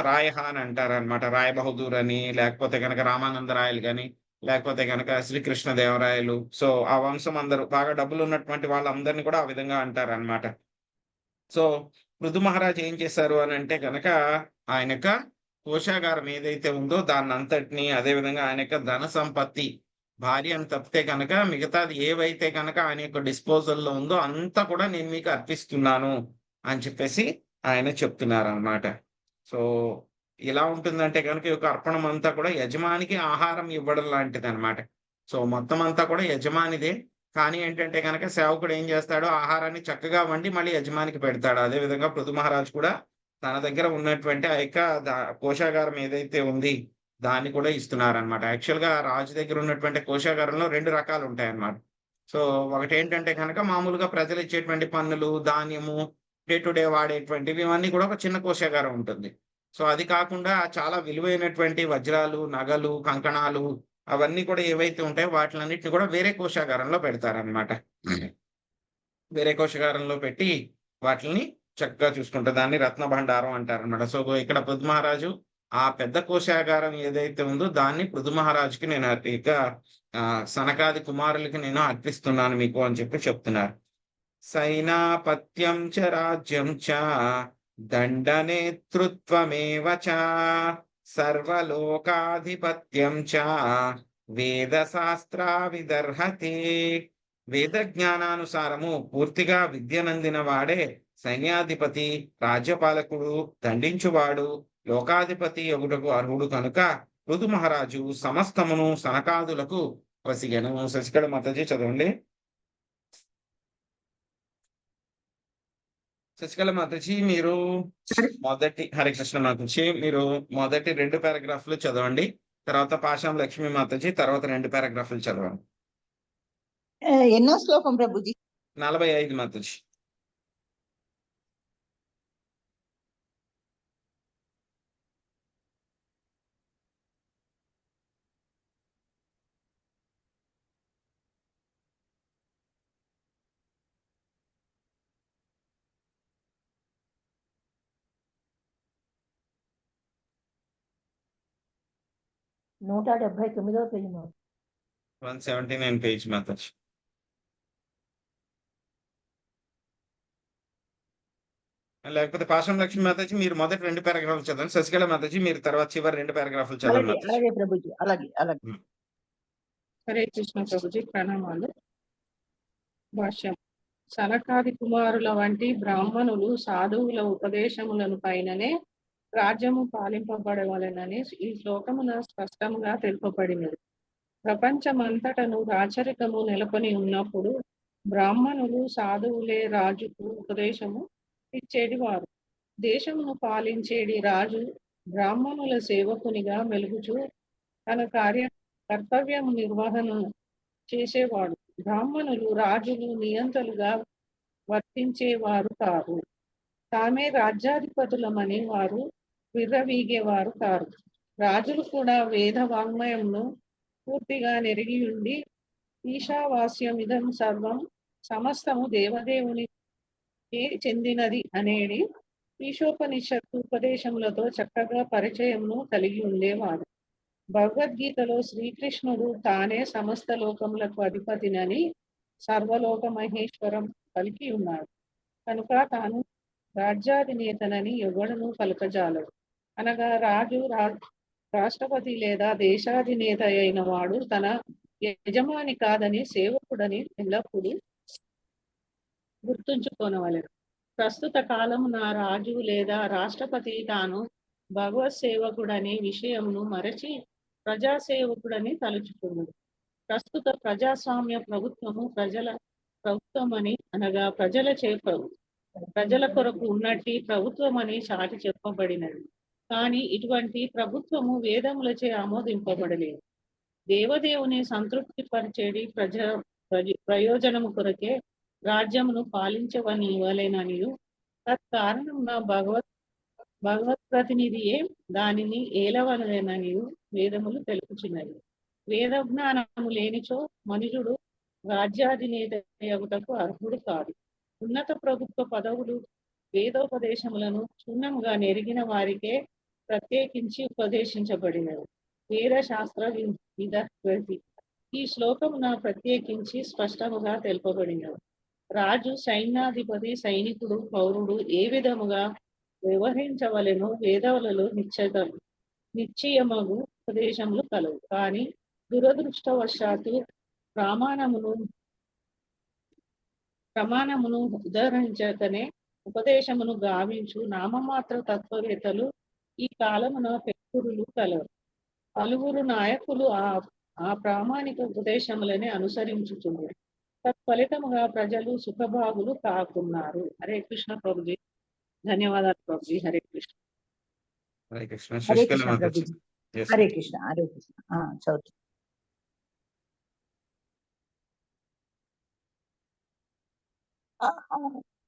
రాయహ అని అంటారు అనమాట. రాయ బహదూర్ అని, లేకపోతే కనుక రామానంద రాయలు కానీ, లేకపోతే కనుక శ్రీకృష్ణ దేవరాయలు. సో ఆ వంశం అందరూ బాగా డబ్బులు ఉన్నటువంటి వాళ్ళందరినీ కూడా ఆ విధంగా అంటారు అనమాట. సో పృథు మహారాజ్ ఏం చేశారు అని అంటే కనుక ఆయన యొక్క కోశాగారం ఏదైతే ఉందో దాన్ని అంతటిని, అదేవిధంగా ఆయన యొక్క ధన సంపత్తి, భార్య అని తప్పితే కనుక మిగతాది ఏవైతే కనుక ఆయన యొక్క డిస్పోజల్లో ఉందో అంతా కూడా నేను మీకు అర్పిస్తున్నాను అని చెప్పేసి ఆయన చెప్తున్నారు అనమాట. సో ఇలా ఉంటుందంటే కనుక ఈ యొక్క అర్పణం అంతా కూడా యజమానికి ఆహారం ఇవ్వడం లాంటిది అనమాట. సో మొత్తం అంతా కూడా యజమానిదే. కానీ ఏంటంటే కనుక సేవకుడు ఏం చేస్తాడో ఆహారాన్ని చక్కగా వండి మళ్ళీ యజమానికి పెడతాడు. అదే విధంగా పృథు మహారాజ్ కూడా తన దగ్గర ఉన్నటువంటి ఆ యొక్క కోశాగారం ఏదైతే ఉంది దాన్ని కూడా ఇస్తున్నారనమాట. యాక్చువల్ గా రాజు దగ్గర ఉన్నటువంటి కోశాగారంలో 2 రకాలు ఉంటాయన్నమాట. సో ఒకటి ఏంటంటే కనుక మామూలుగా ప్రజలు ఇచ్చేటువంటి పన్నులు, ధాన్యము, డే టు డే వాడేటువంటివి ఇవన్నీ కూడా ఒక చిన్న కోశాగారం ఉంటుంది. సో అది కాకుండా చాలా విలువైనటువంటి వజ్రాలు, నగలు, కంకణాలు అవన్నీ కూడా ఏవైతే ఉంటాయో వాటిలన్నిటిని కూడా వేరే కోశాగారంలో పెడతారనమాట. వేరే కోశాగారంలో పెట్టి వాటిని చక్కగా చూసుకుంటారు. దాన్ని రత్న భండారం అంటారనమాట. సో ఇక్కడ పృథు మహారాజు ఆ పెద్ద కోశాగారం ఏదైతే ఉందో దాన్ని పృథు మహారాజుకి నేను ఇక సనకాది కుమారులకి నేను అర్పిస్తున్నాను మీకు అని చెప్పి చెప్తున్నారు. సైనాపత్యం చ రాజ్యం చ దండనేతృత్వమేవ చ సర్వలోకాధిపత్యం చ వేద శాస్త్రా విదర్హతే. వేద జ్ఞానానుసారము పూర్తిగా విద్యనందిన వాడే సైన్యాధిపతి, రాజ్యపాలకుడు, దండించువాడు, లోకాధిపతి ఎగుటకు అర్హుడు కనుక పృథు మహారాజు సమస్తమును సనకాదులకు వసిగెను. శశికళ మాతాజీ చదవండి. శశికళ మాతాజీ మీరు మొదటి, హరే కృష్ణ మాతాజీ మీరు మొదటి 2 పారాగ్రాఫ్లు చదవండి. తర్వాత పాషాం లక్ష్మీ మాతాజీ, తర్వాత 2 పారాగ్రాఫ్లు చదవండి. ఎన్నో శ్లోకం ప్రభుజీ? 45 మాతాజీ. నూట 79వ పేజీ మాకు. 179 పేజ్ మాతాజీ. లేకపోతే పాషాం లక్ష్మీ మాతాజీ మీరు మొదటి 2 పారాగ్రాఫ్లు చదవండి. శశికళ మాతాజీ మీరు తర్వాత చివరి 2 పారాగ్రాఫ్లు చదవండి అలాగే మాతాజీ. అలాగే ప్రభుజీ, అలాగే అలాగే. హరే కృష్ణ ప్రభుజీ, ప్రణామాలు. భాష్యం. సనకాది కుమారుల వంటి బ్రాహ్మణులు సాధువుల ఉపదేశములను పైననే రాజ్యము పాలింపబడవలెనని ఈ శ్లోకమున స్పష్టంగా తెలుపబడినది. ప్రపంచమంతటను రాచరికము నెలకొని ఉన్నప్పుడు బ్రాహ్మణులు సాధువులే రాజుకు ఉపదేశము ఇచ్చేది వారు. దేశమును పాలించేది రాజు బ్రాహ్మణుల సేవకునిగా మెలుగుచూ తన కర్తవ్యం నిర్వహణ చేసేవాడు. బ్రాహ్మణులు రాజులు నియంతలుగా వర్తించేవారు కాదు. తామే రాజ్యాధిపతులమని వారు విర్రవీగేవారు కారు. రాజులు కూడా వేద వాంగ్మయంను పూర్తిగా నెరిగి ఉండి ఈశావాస్యమిదం సర్వం సమస్తము దేవదేవునికి చెందినది అనేది ఈశోపనిషత్తు ఉపదేశములతో చక్కగా పరిచయంను కలిగి ఉండేవాడు. భగవద్గీతలో శ్రీకృష్ణుడు తానే సమస్త లోకములకు అధిపతినని సర్వలోక మహేశ్వరం పలికి ఉన్నాడు. కనుక తాను రాజ్యాధినేతనని ఎవడను పలకజాలడు. అనగా రాజు రాష్ట్రపతి లేదా దేశాధినేత అయిన వాడు తన యజమాని కాదని సేవకుడని ఎల్లప్పుడూ గుర్తుంచుకోనవలెను. ప్రస్తుత కాలమున రాజు లేదా రాష్ట్రపతి తాను భగవత్ సేవకుడనే విషయమును మరచి ప్రజాసేవకుడని తలుచుకున్నాడు. ప్రస్తుత ప్రజాస్వామ్య ప్రభుత్వము ప్రజల ప్రభుత్వమని అనగా ప్రజల కొరకు ఉన్నట్టి ప్రభుత్వమని చాటి చెప్పబడినది. కానీ ఇటువంటి ప్రభుత్వము వేదములచే ఆమోదింపబడలేదు. దేవదేవుని సంతృప్తి పరిచేడి ప్రయోజనము కొరకే రాజ్యమును పాలించవనివ్వలేననియు తత్కారణమున భగవత్ ప్రతినిధియే దానిని ఏలవలెననియు వేదములు తెలుపుచున్నవి. వేద జ్ఞానము లేనిచో మనుషుడు రాజ్యాధినేతకు అర్హుడు కాదు. ఉన్నత ప్రభుత్వ పదవులు వేదోపదేశములను క్షుణ్ణంగా నెరిగిన వారికే ప్రత్యేకించి ఉపదేశించబడినవి. వేద శాస్త్ర విదగ్ధి ఈ శ్లోకమున ప్రత్యేకించి స్పష్టముగా తెలుపబడినవి. రాజు, సైన్యాధిపతి, సైనికుడు, పౌరుడు ఏ విధముగా వ్యవహరించవలెనో వేదములలో నిశ్చయమగు ఉపదేశములు కలవు. కానీ దురదృష్టవశాత్తు ప్రమాణమును ఉదహరించకనే ఉపదేశమును గావించు నామమాత్ర తత్వవేత్తలు ఈ కాలమున పెక్కురులు కలరు. పలువురు నాయకులు ఆ ప్రామాణిక ఉపదేశములనే అనుసరించుతున్నారు. తత్ఫలితముగా ప్రజలు సుఖభాగులు కాకున్నారు. హరే కృష్ణ ప్రభుజీ. ధన్యవాదాలు ప్రభుజీ. హరే కృష్ణ. హరే కృష్ణ. హరే శశికళ కృష్ణ మాతాజీ. ప్రభుజీ. Yes, Hare ma'am. కృష్ణ, హరే కృష్ణ. చదువు.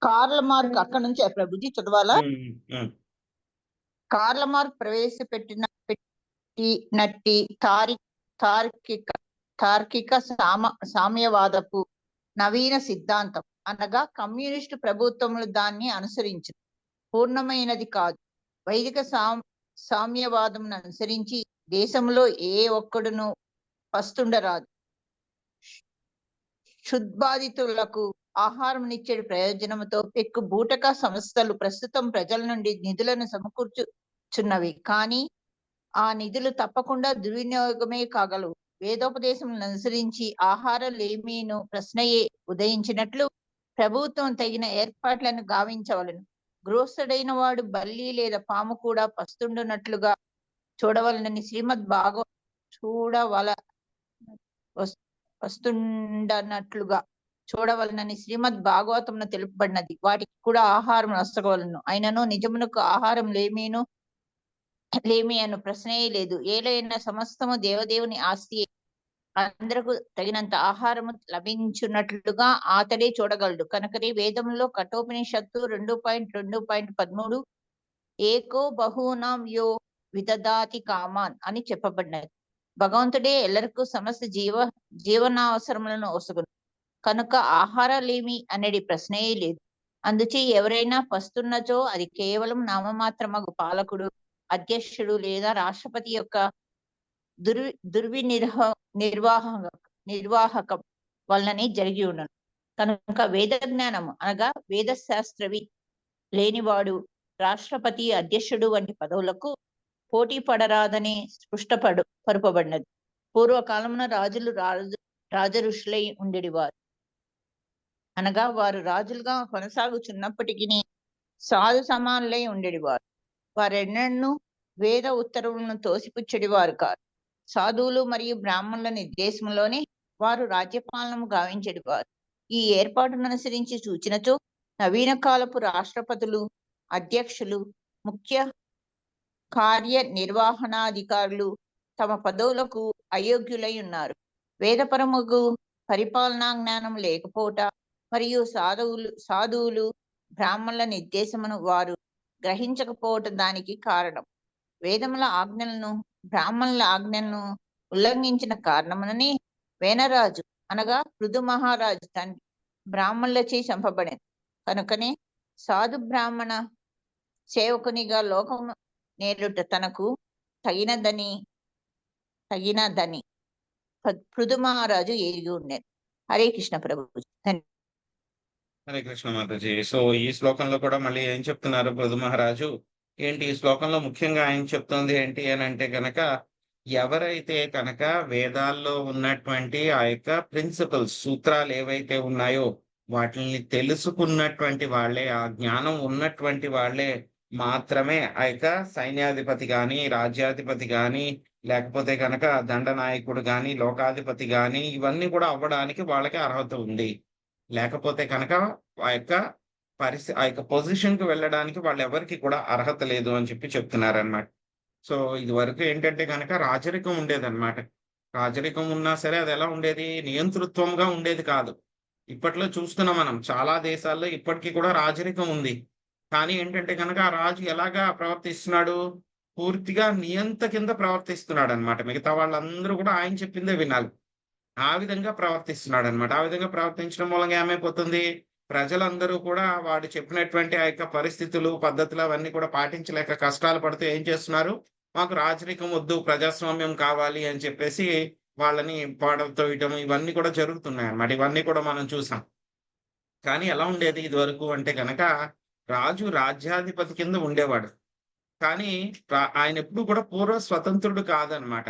కార్ల మార్క్ అక్కడ నుంచి ప్రభుజీ చదవాలా? కార్ల మార్క్ ప్రవేశపెట్టినట్టి తార్కిక సామ్యవాదపు నవీన సిద్ధాంతం అనగా కమ్యూనిస్టు ప్రభుత్వములు దాన్ని అనుసరించు పూర్ణమైనది కాదు. వైదిక సామ్యవాదమును అనుసరించి దేశంలో ఏ ఒక్కడును పస్తుండరాదు. క్షుద్బాధితులకు ఆహారంనిచ్చే ప్రయోజనముతో పెక్కు బూటక సంస్థలు ప్రస్తుతం ప్రజల నుండి నిధులను సమకూర్చుచున్నవి. కానీ ఆ నిధులు తప్పకుండా దుర్వినియోగమే కాగలవు. వేదోపదేశములను అనుసరించి ఆహారం లేమీను ప్రశ్నయే ఉదయించినట్లు ప్రభుత్వం తగిన ఏర్పాట్లను గావించవలను. గృహస్థుడైన వాడు బల్లి లేదా పాము కూడా పస్తుండునట్లుగా చూడవలనని శ్రీమద్ భాగవతమున తెలుపబడినది. వాటికి కూడా ఆహారం నష్టవలను. అయినను నిజమునకు ఆహారం లేమీను లేమి అను ప్రశ్నే లేదు. ఏలైనా సమస్తము దేవదేవుని ఆస్తి. అందరకు తగినంత ఆహారము లభించున్నట్లుగా అతడే చూడగలడు. కనుకనే వేదంలో కఠోపనిషత్తు 2.2.13 ఏకో బహూనాం యో విదదాతి కామాన్ అని చెప్పబడినది. భగవంతుడే ఎల్లరికూ సమస్త జీవనావసరములను ఒసగును. కనుక ఆహారలేమి అనేది ప్రశ్నే లేదు. అందుచే ఎవరైనా పస్తున్నచో అది కేవలం నామమాత్రమగు పాలకుడు, అధ్యక్షుడు లేదా రాష్ట్రపతి యొక్క నిర్వాహకం వలననే జరిగి ఉండను. కనుక వేద జ్ఞానము అనగా వేద శాస్త్రవి లేనివాడు రాష్ట్రపతి, అధ్యక్షుడు వంటి పదవులకు పోటీ పడరాదని పరుపబడినది. పూర్వకాలమున రాజులు రాజఋషులై ఉండేవారు. అనగా వారు రాజులుగా కొనసాగుచున్నప్పటికీ సాధు సమానులై ఉండేవారు. వారెన్నడూ వేద ఉత్తర్వులను తోసిపుచ్చడివారు కాదు. సాధువులు మరియు బ్రాహ్మణుల నిర్దేశంలోనే వారు రాజ్యపాలనము గావించెడివారు. ఈ ఏర్పాటును అనుసరించి సూచనతో నవీన కాలపు రాష్ట్రపతులు, అధ్యక్షులు, ముఖ్య కార్యనిర్వహణాధికారులు తమ పదవులకు అయోగ్యులై ఉన్నారు. వేదపరముగు పరిపాలనా జ్ఞానం లేకపోవట మరియు సాధువులు బ్రాహ్మణుల నిర్దేశమును వారు గ్రహించకపోవటం దానికి కారణం. వేదముల ఆజ్ఞలను, బ్రాహ్మణుల ఆజ్ఞలను ఉల్లంఘించిన కారణముననే వేనరాజు అనగా పృథు మహారాజు తండ్రి బ్రాహ్మణులచే చంపబడింది. కనుకనే సాధు బ్రాహ్మణ సేవకునిగా లోకము నేలుట తనకు తగినదని పృథు మహారాజు ఎరిగి ఉండేది. హరే కృష్ణ ప్రభుజీ. హరే కృష్ణ మాతాజీ. సో ఈ శ్లోకంలో కూడా మళ్ళీ ఏం చెప్తున్నారు పృథు మహారాజు? ఏంటి ఈ శ్లోకంలో ముఖ్యంగా ఆయన చెప్తుంది ఏంటి అని అంటే కనుక, ఎవరైతే కనుక వేదాల్లో ఉన్నటువంటి ఆ యొక్క ప్రిన్సిపల్స్, సూత్రాలు ఏవైతే ఉన్నాయో వాటిని తెలుసుకున్నటువంటి వాళ్ళే, ఆ జ్ఞానం ఉన్నటువంటి వాళ్ళే మాత్రమే ఆ యొక్క సైన్యాధిపతి కానీ, రాజ్యాధిపతి కానీ, లేకపోతే కనుక దండనాయకుడు కానీ, లోకాధిపతి కానీ, ఇవన్నీ కూడా అవ్వడానికి వాళ్ళకి అర్హత ఉంది. లేకపోతే కనుక ఆ యొక్క ఆ యొక్క పొజిషన్ కి వెళ్ళడానికి వాళ్ళు ఎవరికి కూడా అర్హత లేదు అని చెప్పి చెప్తున్నారన్నమాట. సో ఇది వరకు ఏంటంటే కనుక రాజరికం ఉండేదన్నమాట. రాజరికం ఉన్నా సరే అది ఎలా ఉండేది? నియంతృత్వంగా ఉండేది కాదు. ఇప్పట్లో చూస్తున్నాం మనం చాలా దేశాల్లో ఇప్పటికీ కూడా రాజరికం ఉంది. కానీ ఏంటంటే కనుక ఆ రాజు ఎలాగా ప్రవర్తిస్తున్నాడు? పూర్తిగా నియంత కింద ప్రవర్తిస్తున్నాడు అనమాట. మిగతా వాళ్ళందరూ కూడా ఆయన చెప్పిందే వినాలి. ఆ విధంగా ప్రవర్తిస్తున్నాడు అనమాట. ఆ విధంగా ప్రవర్తించడం మూలంగా ఏమైపోతుంది? ప్రజలందరూ కూడా వాడు చెప్పినటువంటి ఆ యొక్క పరిస్థితులు, పద్ధతులు అవన్నీ కూడా పాటించలేక కష్టాలు పడుతూ ఏం చేస్తున్నారు? మాకు రాజరికం వద్దు, ప్రజాస్వామ్యం కావాలి అని చెప్పేసి వాళ్ళని పాడతోయటం ఇవన్నీ కూడా జరుగుతున్నాయి అన్నమాట. ఇవన్నీ కూడా మనం చూసాం. కానీ ఎలా ఉండేది ఇది వరకు అంటే కనుక, రాజు రాజ్యాధిపతి కింద ఉండేవాడు. కానీ ఆయన ఎప్పుడు కూడా పూర్వ స్వతంత్రుడు కాదనమాట.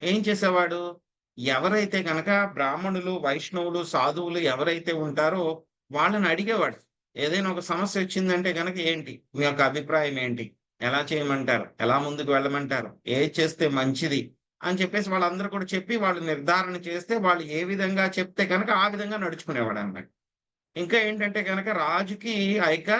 ఏం చేసేవాడు? ఎవరైతే గనక బ్రాహ్మణులు, వైష్ణవులు, సాధువులు ఎవరైతే ఉంటారో వాళ్ళని అడిగేవాడు. ఏదైనా ఒక సమస్య వచ్చిందంటే గనక ఏంటి మీ యొక్క అభిప్రాయం ఏంటి? ఎలా చేయమంటారు? ఎలా ముందుకు వెళ్ళమంటారు? ఏది చేస్తే మంచిది? అని చెప్పేసి వాళ్ళందరూ కూడా చెప్పి వాళ్ళు నిర్ధారణ చేస్తే వాళ్ళు ఏ విధంగా చెప్తే కనుక ఆ విధంగా నడుచుకునేవాడు అన్నమాట. ఇంకా ఏంటంటే కనుక రాజుకి ఆ యొక్క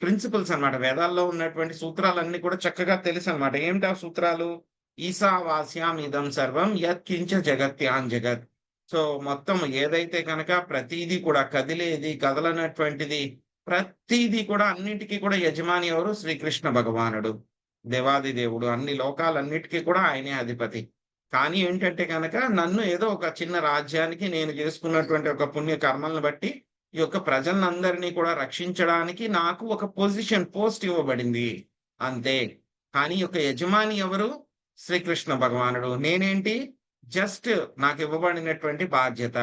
ప్రిన్సిపల్స్ అన్నమాట. వేదాల్లో ఉన్నటువంటి సూత్రాలన్నీ కూడా చక్కగా తెలుసు అన్నమాట. ఏమిటి ఆ సూత్రాలు? ఈశావాస్యాం ఇదం సర్వం యత్కించ జగత్యాన్ జగత్. సో మొత్తం ఏదైతే కనుక ప్రతిదీ కూడా కదిలేది, కదలనటువంటిది ప్రతిదీ కూడా అన్నిటికీ కూడా యజమాని ఎవరు? శ్రీకృష్ణ భగవానుడు, దేవాది దేవుడు. అన్ని లోకాలన్నిటికీ కూడా ఆయనే అధిపతి. కానీ ఏంటంటే కనుక నన్ను ఏదో ఒక చిన్న రాజ్యానికి నేను చేసుకున్నటువంటి ఒక పుణ్య కర్మలను బట్టి ఈ యొక్క ప్రజలందరినీ కూడా రక్షించడానికి నాకు ఒక పోస్ట్ ఇవ్వబడింది అంతే. కానీ యొక్క యజమాని ఎవరు? శ్రీకృష్ణ భగవానుడు. నేనేంటి? జస్ట్ నాకు ఇవ్వబడినటువంటి బాధ్యత.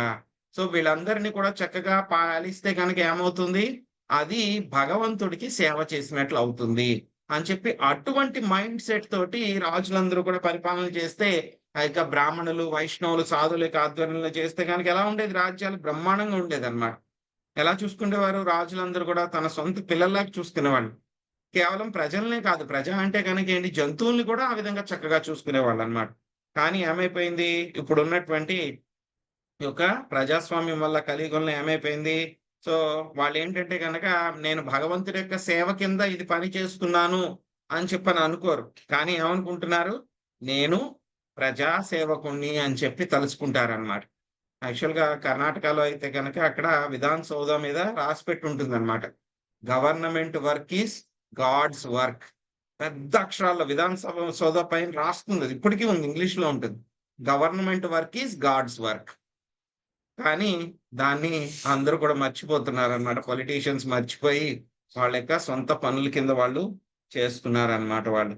సో వీళ్ళందరినీ కూడా చక్కగా పాలిస్తే కనుక ఏమవుతుంది? అది భగవంతుడికి సేవ చేసినట్లు అవుతుంది అని చెప్పి అటువంటి మైండ్ సెట్ తోటి రాజులందరూ కూడా పరిపాలన చేస్తే, ఆ యొక్క బ్రాహ్మణులు, వైష్ణవులు, సాధువుల యొక్క ఆధ్వర్యంలో చేస్తే కనుక ఎలా ఉండేది? రాజ్యాలు బ్రహ్మాండంగా ఉండేది అన్నమాట. ఎలా చూసుకునేవారు? రాజులందరూ కూడా తన సొంత పిల్లల్లాగా చూసుకునేవాళ్ళు. కేవలం ప్రజల్నే కాదు, ప్రజ అంటే కనుక ఏంటి, జంతువుల్ని కూడా ఆ విధంగా చక్కగా చూసుకునేవాళ్ళు అన్నమాట. కానీ ఏమైపోయింది? ఇప్పుడు ఉన్నటువంటి ఈ యొక్క ప్రజాస్వామ్యం వల్ల, కలియుగంలో ఏమైపోయింది? సో వాళ్ళు ఏంటంటే కనుక నేను భగవంతుడి యొక్క సేవ కింద ఇది పని చేస్తున్నాను అని చెప్పని అనుకోరు. కానీ ఏమనుకుంటున్నారు? నేను ప్రజాసేవకుణ్ణి అని చెప్పి తలుచుకుంటారనమాట. యాక్చువల్‌గా కర్ణాటకలో అయితే గనక అక్కడ విధాన్ సౌధ మీద రాసిపెట్టి ఉంటుందన్నమాట. Government work is God's work. పెద్ద అక్షరాల్లో విధాన్ సౌధ పైన రాస్తుంది. అది ఇప్పటికీ ఉంది. ఇంగ్లీష్‌లో ఉంటుంది. Government work is God's work. కానీ దాన్ని అందరూ కూడా మర్చిపోతున్నారన్నమాట. పొలిటీషియన్స్ మర్చిపోయి వాళ్ళ యొక్క సొంత పనుల కింద వాళ్ళు చేస్తున్నారన్నమాట వాళ్ళు.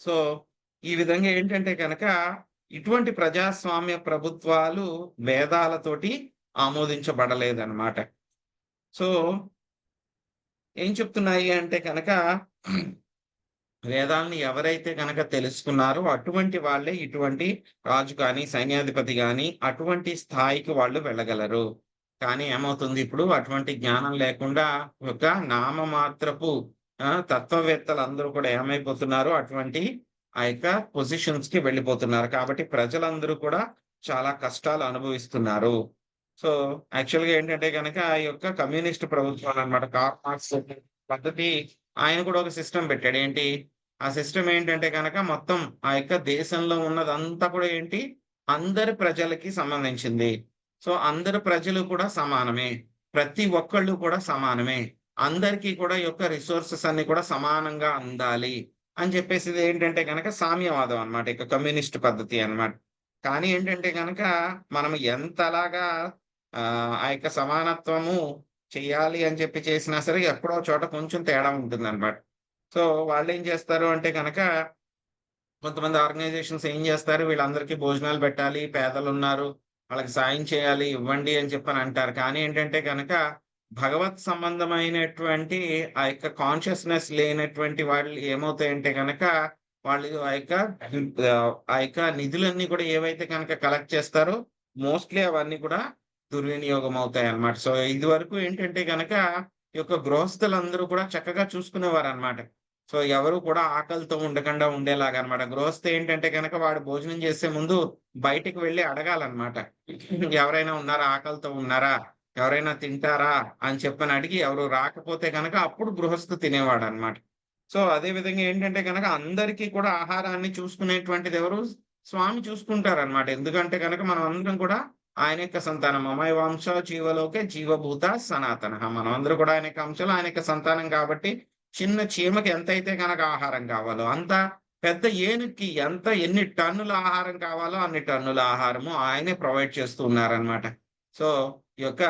సో, ఈ విధంగా ఏంటంటే గనక ఇటువంటి ప్రజాస్వామ్య ప్రభుత్వాలు వేదాలతోటి ఆమోదించబడలేదన్నమాట. సో, ఏం చెప్తున్నాయి అంటే కనుక వేదాల్ని ఎవరైతే గనక తెలుసుకున్నారో అటువంటి వాళ్ళే ఇటువంటి రాజు కానీ, సైన్యాధిపతి గాని అటువంటి స్థాయికి వాళ్ళు వెళ్ళగలరు. కానీ ఏమవుతుంది ఇప్పుడు అటువంటి జ్ఞానం లేకుండా ఒక నామమాత్రపు తత్వవేత్తలందరూ కూడా ఏమైపోతున్నారు? అటువంటి ఆ యొక్క పొజిషన్స్ కి వెళ్ళిపోతున్నారు. కాబట్టి ప్రజలందరూ కూడా చాలా కష్టాలు అనుభవిస్తున్నారు. సో, యాక్చువల్‌గా ఏంటంటే గనక ఈ యొక్క కమ్యూనిస్ట్ ప్రభుత్వాలన్నమాట. కార్ల్ మార్క్స్ పద్ధతి ఆయన కూడా ఒక సిస్టమ్ పెట్టాడు. ఏంటి? ఆ సిస్టమ్ ఏంటంటే గనక మొత్తం ఆ యొక్క దేశంలో ఉన్నదంతా కూడా ఏంటి? అందరి ప్రజలకి సంబంధించింది. సో, అందరు ప్రజలు కూడా సమానమే. ప్రతి ఒక్కళ్ళు కూడా సమానమే. అందరికీ కూడా ఈ యొక్క రిసోర్సెస్ అన్ని కూడా సమానంగా అందాలి అని చెప్పేసిది ఏంటంటే గనక సామ్యవాదం అన్నమాట. ఇక కమ్యూనిస్ట్ పద్ధతి అన్నమాట. కానీ ఏంటంటే గనక మనం ఎంతలాగా ఆ యొక్క సమానత్వము చెయ్యాలి అని చెప్పి చేసినా సరే ఎక్కడో చోట కొంచెం తేడా ఉంటుందన్నమాట. సో, వాళ్ళేం చేస్తారు అంటే గనక కొంతమంది ఆర్గనైజేషన్స్ ఏం చేస్తారు? వీళ్ళందరికీ భోజనాలు పెట్టాలి, పేదలున్నారు, వాళ్ళకి సాయం చేయాలి, ఇవ్వండి అని చెప్పని అంటారు. కానీ ఏంటంటే గనక భగవత్ సంబంధమైనటువంటి ఆ యొక్క కాన్షియస్‌నెస్ లేనటువంటి వాళ్ళు ఏమవుతాయంటే గనక వాళ్ళు ఆ యొక్క నిధులన్నీ కూడా ఏవైతే గనక కలెక్ట్ చేస్తారో మోస్ట్‌లీ అవన్నీ కూడా దుర్వినియోగం అవుతాయన్నమాట. సో, ఇదివరకు ఏంటంటే గనక ఈ యొక్క గృహస్థులందరూ కూడా చక్కగా చూసుకునేవారన్నమాట. సో, ఎవరు కూడా ఆకలితో ఉండకుండా ఉండేలాగన్నమాట. గృహస్థు ఏంటంటే గనక వాడు భోజనం చేసే ముందు బయటికి వెళ్లి అడగాలన్నమాట. ఎవరైనా ఉన్నారా? ఆకలితో ఉన్నారా? ఎవరైనా తింటారా? అని చెప్పని అడిగి ఎవరు రాకపోతే గనక అప్పుడు గృహస్థు తినేవాడన్నమాట. సో, అదే విధంగా ఏంటంటే గనక అందరికీ కూడా ఆహారాన్ని చూసుకునేటువంటిది ఎవరు? స్వామి చూసుకుంటారన్నమాట. ఎందుకంటే గనక మనం అందరం కూడా ఆయన యొక్క సంతానం. మమైవాంశ జీవలోకే జీవభూత సనాతనః. మనమందరూ కూడా ఆయన యొక్క అంశాలు, ఆయన యొక్క సంతానం కాబట్టి చిన్న చీమకి ఎంతైతే గనక ఆహారం కావాలో అంత పెద్ద ఏనుగుకి ఎన్ని టన్నుల ఆహారం కావాలో అన్ని టన్నుల ఆహారము ఆయనే ప్రొవైడ్ చేస్తూ ఉన్నారన్నమాట. సో, ఈ యొక్క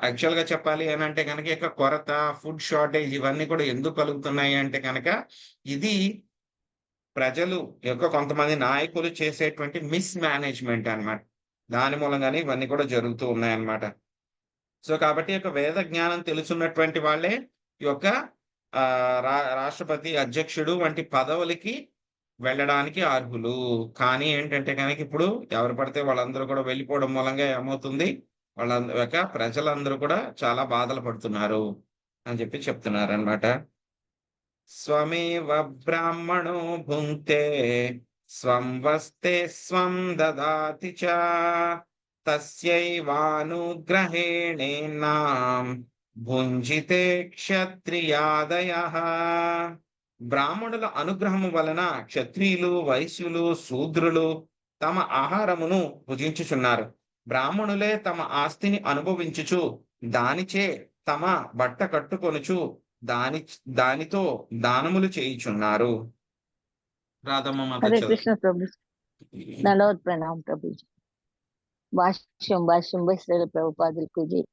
యాక్చువల్‌గా చెప్పాలి అనంటే గనక ఈ యొక్క కొరత, ఫుడ్ షార్టేజ్ ఇవన్నీ కూడా ఎందుకు కలుగుతున్నాయి అంటే గనక ఇది ప్రజలు యొక్క కొంతమంది నాయకులు చేసేటువంటి మిస్‌మేనేజ్‌మెంట్ అన్నమాట. దాని మూలంగానే ఇవన్నీ కూడా జరుగుతూ ఉన్నాయన్నమాట. సో, కాబట్టి ఈ యొక్క వేద జ్ఞానం తెలుసున్నటువంటి వాళ్ళే ఈ యొక్క రాష్ట్రపతి, అధ్యక్షుడు వంటి పదవులకి వెళ్ళడానికి అర్హులు. కానీ ఏంటంటే గనక ఇప్పుడు ఎవరు పడితే వాళ్ళందరూ కూడా వెళ్ళిపోవడం మూలంగా ఏమవుతుంది? యొక్క ప్రజలందరూ కూడా చాలా బాధలు పడుతున్నారు అని చెప్పి చెప్తున్నారన్నమాట. స్వమేవ బ్రాహ్మణో భుంక్తే స్వం వస్తే స్వం దదాతి చ తస్యైవానుగ్రహేణేనాం భుంజితే క్షత్రియాదయః. బ్రాహ్మణుల అనుగ్రహము వలన క్షత్రియులు, వైశ్యులు, శూద్రులు తమ ఆహారమును భుజించుచున్నారు. బ్రాహ్మణులే తమ ఆస్తిని అనుభవించుచు దానిచే తమ బట్ట కట్టుకొనుచు దానితో దానములు చేయుచున్నారు. రాధమ్మ మాత హరే చదువు. కృష్ణ ప్రభు. దండవత్ ప్రణామం ప్రభుజీ. భాష్యం శ్రీల ప్రభుపాదులకు జై.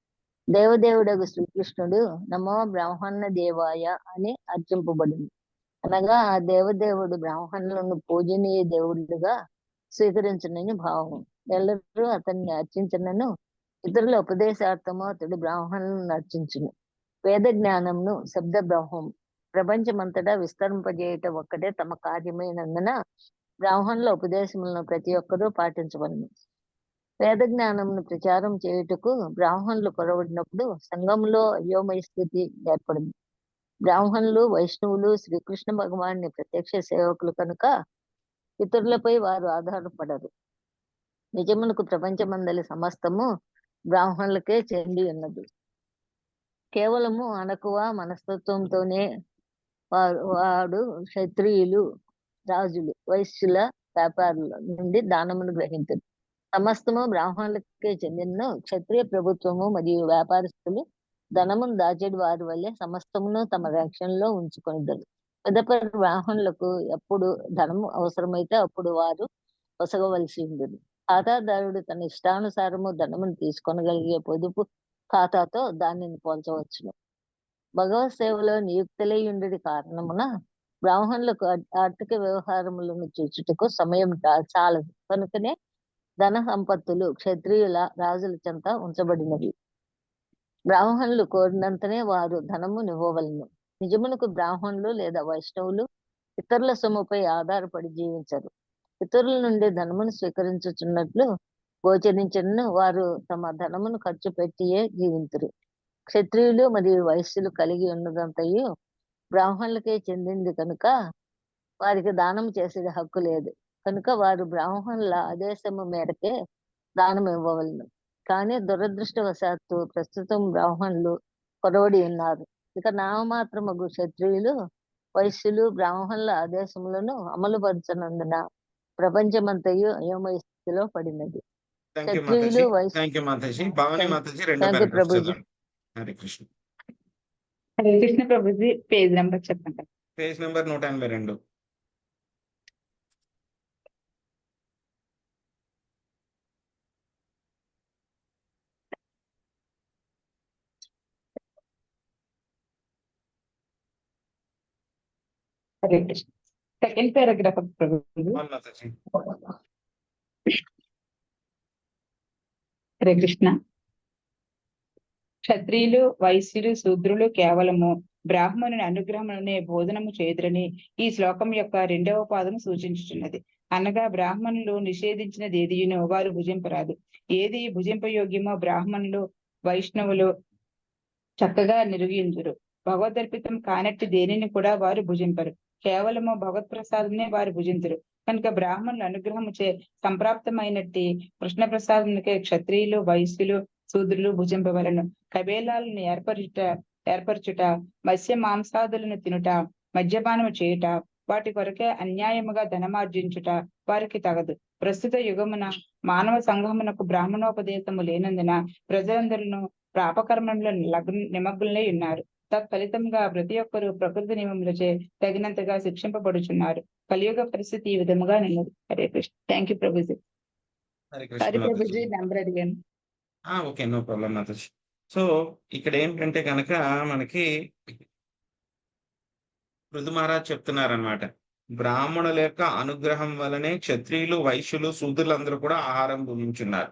దేవదేవుడగు శ్రీకృష్ణుడు నమో బ్రాహ్మణ దేవాయ అని అర్చింపబడింది. అనగా ఆ దేవదేవుడు బ్రాహ్మణులను పూజనీయ దేవుడుగా స్వీకరించనని భావం. ఎల్లరూ అతన్ని అర్చించనను ఇతరుల ఉపదేశార్థము అతడు బ్రాహ్మణులను అర్చించును. వేద జ్ఞానంను శబ్ద బ్రహ్మం ప్రపంచమంతటా విస్తరింపజేయటం ఒక్కటే తమ కార్యమైనందున బ్రాహ్మణుల ఉపదేశములను ప్రతి ఒక్కరూ పాటించవలను. వేద జ్ఞానంను ప్రచారం చేయుటకు బ్రాహ్మణులు కొరవడినప్పుడు సంఘంలో అయోమయ స్థితి ఏర్పడింది. బ్రాహ్మణులు, వైష్ణవులు శ్రీకృష్ణ భగవాన్ని ప్రత్యక్ష సేవకులు కనుక ఇతరులపై వారు ఆధారపడరు. నిజమునకు ప్రపంచమందలి సమస్తము బ్రాహ్మణులకే చెంది ఉన్నది. కేవలము అణకువ మనస్తత్వంతోనే వాడు క్షత్రియులు, రాజులు, వైశ్యుల, వ్యాపారుల నుండి దానమును గ్రహించదు. సమస్తము బ్రాహ్మణులకే చెందిన క్షత్రియ ప్రభుత్వము మరియు వ్యాపారస్తులు ధనమును దాచేడు వారి వల్లే సమస్తమును తమ రక్షణలో ఉంచుకొనిద్దరు. తదుపరి బ్రాహ్మణులకు ఎప్పుడు ధనము అవసరమైతే అప్పుడు వారు పొసగవలసి ఉండదు. ఖాతాదారుడు తన ఇష్టానుసారము ధనమును తీసుకొనగలిగే పొదుపు ఖాతాతో దానిని పోల్చవచ్చును. భగవత్ సేవలో నియుక్తులై ఉండడి కారణమున బ్రాహ్మణులకు ఆర్థిక వ్యవహారములను చూచుటకు సమయం చాలదు. కనుకనే ధన సంపత్తులు క్షత్రియుల, రాజుల చెంత ఉంచబడినవి. బ్రాహ్మణులు కోరినంతనే వారు ధనము నివ్వవలను. నిజమునకు బ్రాహ్మణులు లేదా వైష్ణవులు ఇతరుల సొమ్ముపై ఆధారపడి జీవించరు. ఇతరుల నుండి ధనమును స్వీకరించుచున్నట్లు గోచరించను వారు తమ ధనమును ఖర్చు పెట్టియే జీవించరు. క్షత్రియులు మరియు వైశ్యులు కలిగి ఉన్నదంతయు బ్రాహ్మణులకే చెందింది కనుక వారికి దానం చేసే హక్కు లేదు. కనుక వారు బ్రాహ్మణుల ఆదేశము మేరకే దానం ఇవ్వవలను. కానీ దురదృష్టవశాత్తు ప్రస్తుతం బ్రాహ్మణులు కొరవడి ఉన్నారు. ఇక నామమాత్రమగు క్షత్రియులు, వైశ్యులు బ్రాహ్మణుల ఆదేశములను అమలు పరచనందున ప్రపంచమంతయు అయోమయ స్థితిలో పడినది. థ్యాంక్ యూ క్షత్రియులు, మాతాజీ. థ్యాంక్ యూ మాతాజీ. భవానీ మాతాజీ రెండో థ్యాంక్ యూ పారాగ్రాఫ్ ప్రభుజీ. చదవండి. హరే కృష్ణ. హరే కృష్ణ ప్రభుజీ, పేజ్ నెంబర్ చెప్పండి. Page number 182. Hare Krishna. Second paragraph Prabhuji. Mataji. Hare Krishna. క్షత్రియులు, వైశ్యులు, శూద్రులు కేవలము బ్రాహ్మణుని అనుగ్రహములనే భోజనము చేదురని ఈ శ్లోకం యొక్క 2వ పాదం సూచించుచున్నది. అనగా బ్రాహ్మణులు నిషేధించినది ఏదియునో వారు భుజింపరాదు. ఏది భుజింపయోగ్యమో బ్రాహ్మణులు, వైష్ణవులు చక్కగా నిరుగించురు. భగవదర్పితం కానట్టి దేనిని కూడా వారు భుజింపరు. కేవలము భగవత్ ప్రసాదమే వారు భుజించరు. కనుక బ్రాహ్మణుల అనుగ్రహము చే సంప్రాప్తమైనట్టి కృష్ణ ప్రసాదమునికే క్షత్రియులు, వైశ్యులు, శూద్రులు భుజింపవలను. కబేలాలను ఏర్పరచుట, మత్స్య మాంసాదులను తినుట, మద్యపానము చేయుట, వాటి కొరకే అన్యాయముగా ధనమార్జించుట వారికి తగదు. ప్రస్తుత యుగమున మానవ సంఘమునకు బ్రాహ్మణోపదేశము లేనందున ప్రజలందరూ పాపకర్మంలో నిమగ్నులై ఉన్నారు. తత్ఫలితంగా ప్రతి ఒక్కరూ ప్రకృతి నియమములచే తగినంతగా శిక్షింపబడుచున్నారు. కలియుగ పరిస్థితి ఈ విధముగా నిన్నది. హరే కృష్ణ. థ్యాంక్ యూ ప్రభుజీ. హరే హరి కృష్ణ ప్రభుజీ, మాతాజీ. నెంబర్ అడిగాను. ఓకే, నో ప్రాబ్లం మాతాజీ. సో ఇక్కడ ఏంటంటే కనుక మనకి పృథు మహారాజ్ చెప్తున్నారనమాట. బ్రాహ్మణుల యొక్క అనుగ్రహం వలనే క్షత్రియులు, వైశ్యులు, శూద్రులందరూ కూడా ఆహారం భుజించున్నారు.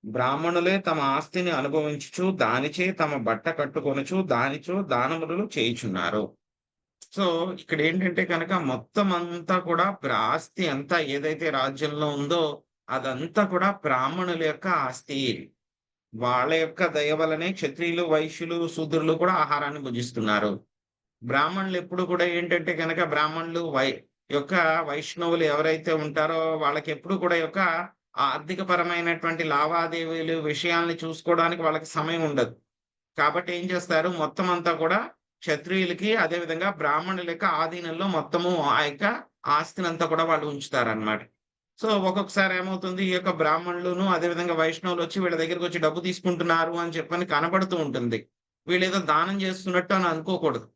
బ్రాహ్మణులే తమ ఆస్తిని అనుభవించుచు దానిచే తమ బట్ట కట్టుకొనుచు దానిచో దానములు చేయుచున్నారు. సో ఇక్కడ ఏంటంటే కనుక మొత్తం అంతా కూడా ఆస్తి అంతా ఏదైతే రాజ్యంలో ఉందో అదంతా కూడా బ్రాహ్మణుల యొక్క ఆస్తి. వాళ్ళ యొక్క దయ వలనే క్షత్రియులు, వైశ్యులు, శూద్రులు కూడా ఆహారాన్ని భుజిస్తున్నారు. బ్రాహ్మణులు ఎప్పుడు కూడా ఏంటంటే కనుక బ్రాహ్మణులు వైష్ణవులు ఎవరైతే ఉంటారో వాళ్ళకి ఎప్పుడు కూడా ఆర్థిక పరమైనటువంటి లావాదేవీలు విషయాల్ని చూసుకోవడానికి వాళ్ళకి సమయం ఉండదు. కాబట్టి ఏం చేస్తారు, మొత్తం అంతా కూడా క్షత్రియులకి అదేవిధంగా బ్రాహ్మణుల యొక్క ఆధీనంలో మొత్తము ఆ యొక్క ఆస్తిని అంతా కూడా వాళ్ళు ఉంచుతారన్నమాట. సో ఒక్కొక్కసారి ఏమవుతుంది, ఈ యొక్క బ్రాహ్మణులను అదేవిధంగా వైష్ణవులు వచ్చి వీళ్ళ దగ్గరికి వచ్చి డబ్బు తీసుకుంటున్నారు అని చెప్పని కనబడుతూ ఉంటుంది. వీళ్ళు ఏదో దానం చేస్తున్నట్టు అని అనుకోకూడదు.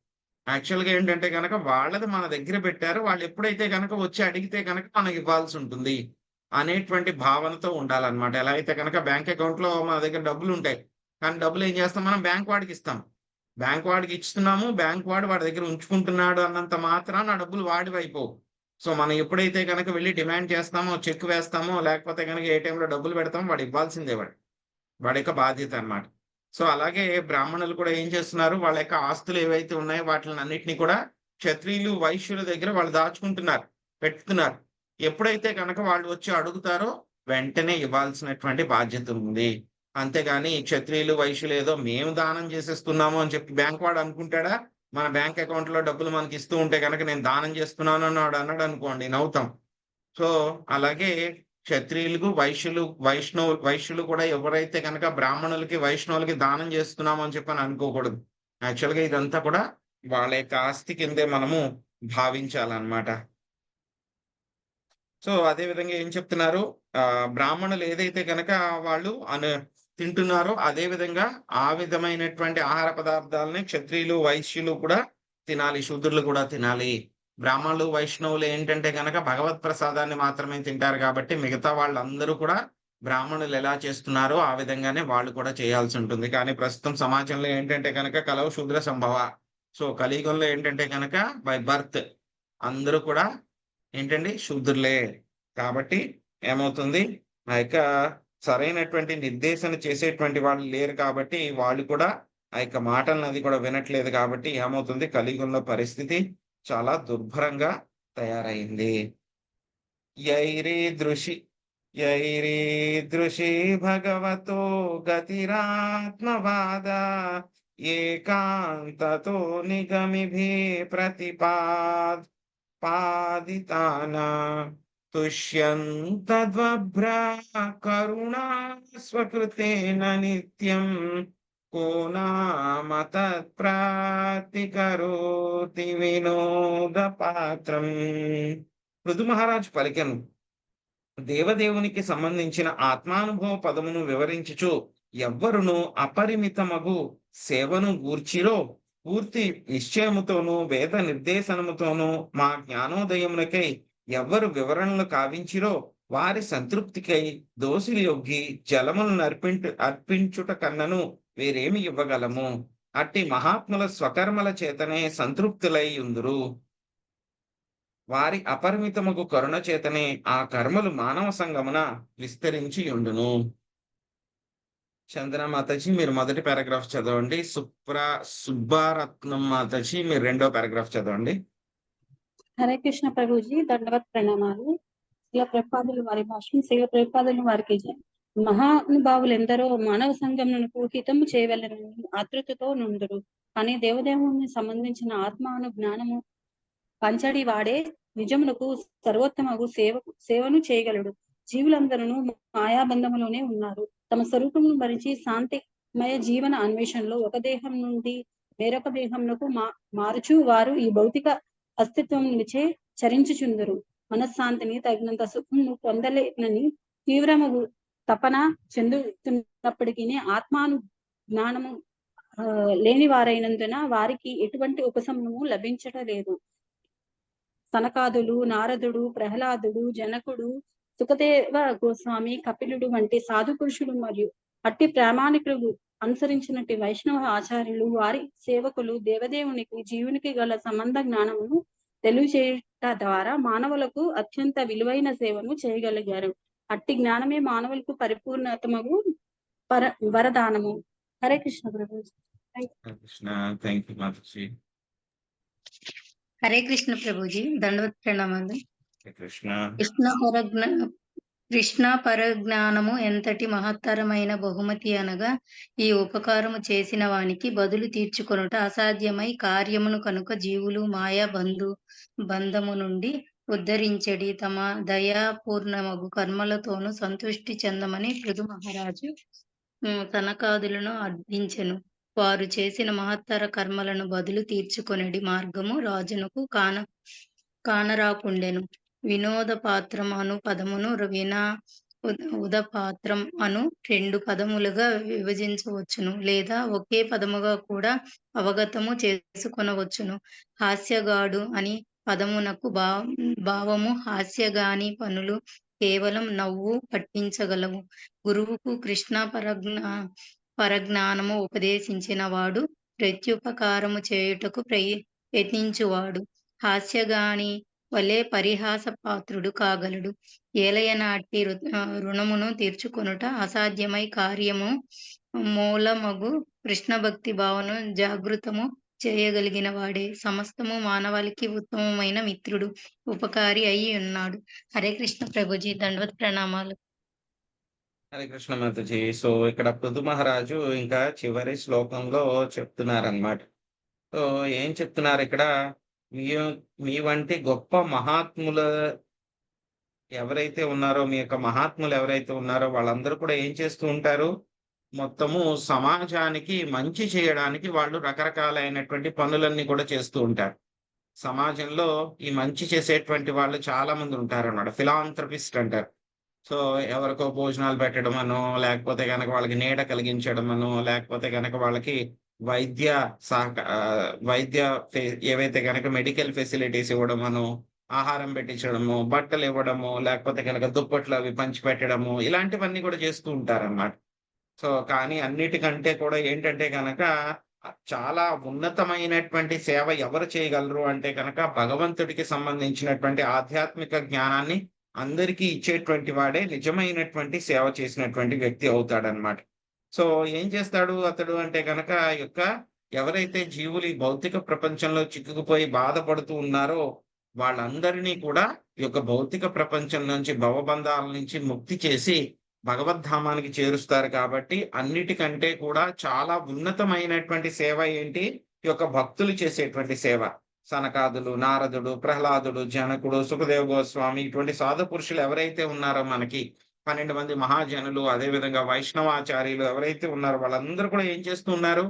యాక్చువల్గా ఏంటంటే కనుక వాళ్ళది మన దగ్గర పెట్టారు, వాళ్ళు ఎప్పుడైతే కనుక వచ్చి అడిగితే కనుక మనకి ఇవ్వాల్సి ఉంటుంది అనేటువంటి భావనతో ఉండాలన్నమాట. ఎలా అయితే కనుక బ్యాంక్ అకౌంట్ లో మన దగ్గర డబ్బులు ఉంటాయి, కానీ డబ్బులు ఏం చేస్తాం, మనం బ్యాంక్ వాడికి ఇస్తాం. బ్యాంక్ వాడికి ఇస్తున్నాము, బ్యాంక్ వాడు వాడి దగ్గర ఉంచుకుంటున్నాడు అన్నంత మాత్రాన డబ్బులు వాడి అయిపోవు. సో మనం ఎప్పుడైతే కనుక వెళ్ళి డిమాండ్ చేస్తామో, చెక్ వేస్తామో, లేకపోతే కనుక ఏటీఎంలో డబ్బులు పెడతామో వాడు ఇవ్వాల్సిందే, వాడి యొక్క బాధ్యత అన్నమాట. సో అలాగే బ్రాహ్మణులు కూడా ఏం చేస్తున్నారు, వాళ్ళ యొక్క ఆస్తులు ఏవైతే ఉన్నాయో వాటిని అన్నిటినీ కూడా క్షత్రియులు, వైశ్యుల దగ్గర వాళ్ళు దాచుకుంటున్నారు, పెట్టుతున్నారు. ఎప్పుడైతే కనుక వాళ్ళు వచ్చి అడుగుతారో వెంటనే ఇవ్వాల్సినటువంటి బాధ్యత ఉంది. అంతేగాని క్షత్రియులు, వైశ్యులు ఏదో మేము దానం చేసేస్తున్నాము అని చెప్పి బ్యాంక్ వాడు అనుకుంటాడా, మన బ్యాంక్ అకౌంట్ లో డబ్బులు మనకి ఇస్తూ ఉంటే కనుక నేను దానం చేస్తున్నాను అన్నాడు అనుకోండి, నవ్వుతాం. సో అలాగే క్షత్రియులకు, వైశ్యులు కూడా ఎవరైతే కనుక బ్రాహ్మణులకి, వైష్ణవులకి దానం చేస్తున్నాము అని చెప్పని అనుకోకూడదు. యాక్చువల్గా ఇదంతా కూడా వాళ్ళ యొక్క ఆస్తి కిందే మనము భావించాలన్నమాట. సో అదే విధంగా ఏం చెప్తున్నారు, బ్రాహ్మణులు ఏదైతే గనక వాళ్ళు తింటున్నారో అదే విధంగా ఆ విధమైనటువంటి ఆహార పదార్థాలని క్షత్రియులు వైశ్యులు కూడా తినాలి, శూద్రులు కూడా తినాలి. బ్రాహ్మణులు వైష్ణవులు ఏంటంటే గనక భగవత్ ప్రసాదాన్ని మాత్రమే తింటారు కాబట్టి మిగతా వాళ్ళందరూ కూడా బ్రాహ్మణులు ఎలా చేస్తున్నారో ఆ విధంగానే వాళ్ళు కూడా చేయాల్సి ఉంటుంది. కానీ ప్రస్తుతం సమాజంలో ఏంటంటే కనుక కలవు శూద్ర సంభవ. సో కలియుగంలో ఏంటంటే కనుక బై బర్త్ అందరూ కూడా ఏంటండి శూద్రులే. కాబట్టి ఏమవుతుంది, ఆ యొక్క సరైనటువంటి నిర్దేశన చేసేటువంటి వాళ్ళు లేరు కాబట్టి వాళ్ళు కూడా ఆ యొక్క మాటలను అది కూడా వినట్లేదు. కాబట్టి ఏమవుతుంది, కలియుగంలో పరిస్థితి చాలా దుర్భరంగా తయారైంది. యైరీదృశి భగవతో గతిరాత్మవాద ఏకాంతతో నిగమిభి పాదితానా తుష్యంతద్వభ్రా కరుణా స్వకృతేన నిత్యం కో నామ తత్ప్రాతికరోతి వినోద పాత్రం. పృథు మహారాజు పలికెను, దేవదేవునికి సంబంధించిన ఆత్మానుభవ పదమును వివరించుచు ఎవ్వరును అపరిమితమగు సేవను గూర్చిరో పూర్తి నిశ్చయముతోనూ వేద నిర్దేశనముతోనూ మా జ్ఞానోదయమునకై ఎవ్వరు వివరణలు కావించిరో వారి సంతృప్తికై దోషులు యొగ్గి జలములను అర్పించుట కన్నను వేరేమి ఇవ్వగలము. అట్టి మహాత్ముల స్వకర్మల చేతనే సంతృప్తులై ఉందురు. వారి అపరిమితముకు కరుణ చేతనే ఆ కర్మలు మానవ సంగమున విస్తరించి ఉండును. చందన మాతాజీ మీరు మొదటి పారాగ్రాఫ్ చదవండి. సుబ్బారత్నం మాతాజీ మీరు రెండో పారాగ్రాఫ్ చదవండి. హరే కృష్ణ ప్రభుజీ, దండవత్ ప్రణామాలు. శిల ప్రపాదులు వారి భాషను, శిల ప్రపాదులు వారికి మహానుభావులు ఎందరో మానవ సంగమునకు హితము చేయవలనని ఆతృతతో నుండురు. కానీ దేవదేవుని సంబంధించిన ఆత్మాను జ్ఞానము పంచడి వాడే నిజమునకు సర్వోత్తమగు సేవను చేయగలడు. జీవులందరూ మాయాబంధములోనే ఉన్నారు. తమ స్వరూపమును భరించి శాంతిమయ జీవన అన్వేషణలో ఒక దేహం నుండి వేరొక దేహంలో మారుచు వారు ఈ భౌతిక అస్తిత్వం నుంచే చరించుచుందరు. మనశ్శాంతిని తగినంత సుఖమును పొందలేనని తీవ్రము తపన చెందుతున్నప్పటికీ ఆత్మాను జ్ఞానము లేని వారైనందున వారికి ఎటువంటి ఉపశమనము లభించడం లేదు. సనకాదులు, నారదుడు, ప్రహ్లాదుడు, జనకుడు, సుఖదేవ గోస్వామి, కపిలుడు వంటి సాధు పురుషులు మరియు అట్టి ప్రామాణికులు అనుసరించినట్టు వైష్ణవ ఆచార్యులు వారి సేవకులు దేవదేవునికి జీవునికి గల సంబంధ జ్ఞానమును తెలియచేయుట ద్వారా మానవులకు అత్యంత విలువైన సేవను చేయగలిగారు. అట్టి జ్ఞానమే మానవులకు పరిపూర్ణతమగు వరదానము. హరే కృష్ణ ప్రభు. హరే కృష్ణ ప్రభుజీ, దండవత్ ప్రణామాలు. కృష్ణ పరజ్ఞానము ఎంతటి మహత్తరమైన బహుమతి అనగా ఈ ఉపకారము చేసిన వానికి బదులు తీర్చుకొనుట అసాధ్యమై కార్యమును కనుక జీవులు మాయా బంధము నుండి ఉద్ధరించడి తమ దయాపూర్ణమగు కర్మలతోనూ సంతృష్టి చెందమని పృథు మహారాజు సనకాదులను అర్థించెను. వారు చేసిన మహత్తర కర్మలను బదులు తీర్చుకొనడి మార్గము రాజునకు కానరాకుండెను. వినోద పాత్రం అను పదమును ఉదపాత్రం అను 2 పదములుగా విభజించవచ్చును, లేదా ఒకే పదముగా కూడా అవగతము చేసుకొనవచ్చును. హాస్యగాడు అని పదమునకు భావము హాస్యగాని పనులు కేవలం నవ్వు పట్టించగలవు. గురువుకు కృష్ణ పరజ్ఞానము ఉపదేశించిన వాడు ప్రత్యుపకారము చేయుటకు యత్నించువాడు హాస్యగాని వలె పరిహాస పాత్రుడు కాగలడు. ఏలయనాటి రుణమును తీర్చుకొనుట అసాధ్యమై కార్యము మూలమగు కృష్ణ భక్తి భావను జాగృతము చేయగలిగిన వాడే సమస్తము మానవాళికి ఉత్తమమైన మిత్రుడు, ఉపకారి అయి ఉన్నాడు. హరే కృష్ణ ప్రభుజీ, దండవత్ ప్రణామాలు. హరే కృష్ణ మాతాజీ. సో ఇక్కడ పృథు మహారాజు ఇంకా చివరి శ్లోకంలో చెప్తున్నారనమాట. సో ఏం చెప్తున్నారు ఇక్కడ, మీ వంటి గొప్ప మహాత్ముల ఎవరైతే ఉన్నారో, మీ యొక్క మహాత్ములు ఎవరైతే ఉన్నారో వాళ్ళందరూ కూడా ఏం చేస్తూ ఉంటారు, మొత్తము సమాజానికి మంచి చేయడానికి వాళ్ళు రకరకాలైనటువంటి పనులన్నీ కూడా చేస్తూ ఉంటారు. సమాజంలో ఈ మంచి చేసేటువంటి వాళ్ళు చాలా మంది ఉంటారన్నమాట. ఫిలాంథ్రపిస్ట్ అంటారు. సో, ఎవరికో భోజనాలు పెట్టడమనో, లేకపోతే గనక వాళ్ళకి నీడ కలిగించడమనో, లేకపోతే గనక వాళ్ళకి వైద్య వైద్య ఏవైతే గనక మెడికల్ ఫెసిలిటీస్ ఇవ్వడమనో, ఆహారం పెట్టించడము, బట్టలివ్వడము, లేకపోతే గనక దుప్పట్లు అవి పంచిపెట్టడము, ఇలాంటివన్నీ కూడా చేస్తూ ఉంటారన్నమాట. సో, కానీ అన్నిటికంటే కూడా ఏంటంటే గనక చాలా ఉన్నతమైనటువంటి సేవ ఎవరు చేయగలరు అంటే గనక భగవంతుడికి సంబంధించినటువంటి ఆధ్యాత్మిక జ్ఞానాన్ని అందరికీ ఇచ్చేటువంటి వాడే నిజమైనటువంటి సేవ చేసినటువంటి వ్యక్తి అవుతాడనమాట. సో, ఏం చేస్తాడు అతడు అంటే గనక ఎవరైతే జీవులు ఈ భౌతిక ప్రపంచంలో చిక్కుకుపోయి బాధపడుతూ ఉన్నారో వాళ్ళందరినీ కూడా ఈ యొక్క భౌతిక ప్రపంచం నుంచి భవబంధాల నుంచి ముక్తి చేసి భగవద్ధామానికి చేరుస్తారు. కాబట్టి అన్నిటికంటే కూడా చాలా ఉన్నతమైనటువంటి సేవ ఏంటి? ఈ యొక్క భక్తులు చేసేటువంటి సేవ. సనకాదులు, నారదుడు, ప్రహ్లాదుడు, జనకుడు, సుఖదేవ్ గోస్వామి ఇటువంటి సాధు పురుషులు ఎవరైతే ఉన్నారో మనకి 12 మంది మహాజనులు, అదే విధంగా వైష్ణవాచార్యులు ఎవరైతే ఉన్నారో వాళ్ళందరూ కూడా ఏం చేస్తూ ఉన్నారు?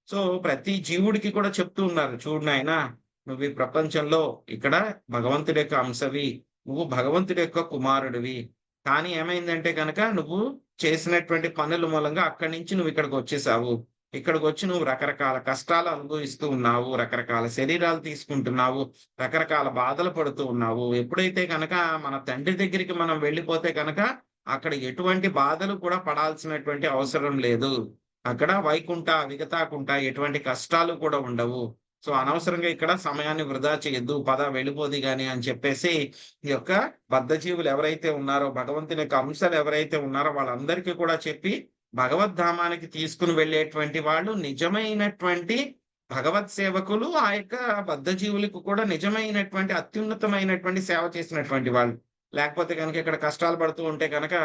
సో, ప్రతి జీవుడికి కూడా చెప్తూ ఉన్నారు, చూడు నాయనా, నువ్వు ఈ ప్రపంచంలో ఇక్కడ భగవంతుడి యొక్క అంశవి, నువ్వు భగవంతుడి యొక్క కుమారుడివి. కానీ ఏమైందంటే కనుక నువ్వు చేసినటువంటి పనుల మూలంగా అక్కడి నుంచి నువ్వు ఇక్కడికి వచ్చేసావు. ఇక్కడికి వచ్చి నువ్వు రకరకాల కష్టాలు అనుభవిస్తూ ఉన్నావు, రకరకాల శరీరాలు తీసుకుంటున్నావు, రకరకాల బాధలు పడుతూ ఉన్నావు. ఎప్పుడైతే కనుక మన తండ్రి దగ్గరికి మనం వెళ్ళిపోతే కనుక అక్కడ ఎటువంటి బాధలు కూడా పడాల్సినటువంటి అవసరం లేదు. అక్కడ వైకుంఠ విగతాకుంఠ ఎటువంటి కష్టాలు కూడా ఉండవు. సో, అనవసరంగా ఇక్కడ సమయాన్ని వృధా చేయొద్దు, పద వెళ్ళిపోది గాని అని చెప్పేసి ఈ యొక్క బద్ధజీవులు ఎవరైతే ఉన్నారో, భగవంతుని యొక్క అంశాలు ఎవరైతే ఉన్నారో వాళ్ళందరికీ కూడా చెప్పి భగవద్ధామానికి తీసుకుని వెళ్ళేటువంటి వాళ్ళు నిజమైనటువంటి భగవత్ సేవకులు. ఆ యొక్క బద్ధజీవులకు కూడా నిజమైనటువంటి అత్యున్నతమైనటువంటి సేవ చేసినటువంటి వాళ్ళు. లేకపోతే కనుక ఇక్కడ కష్టాలు పడుతూ ఉంటే కనుక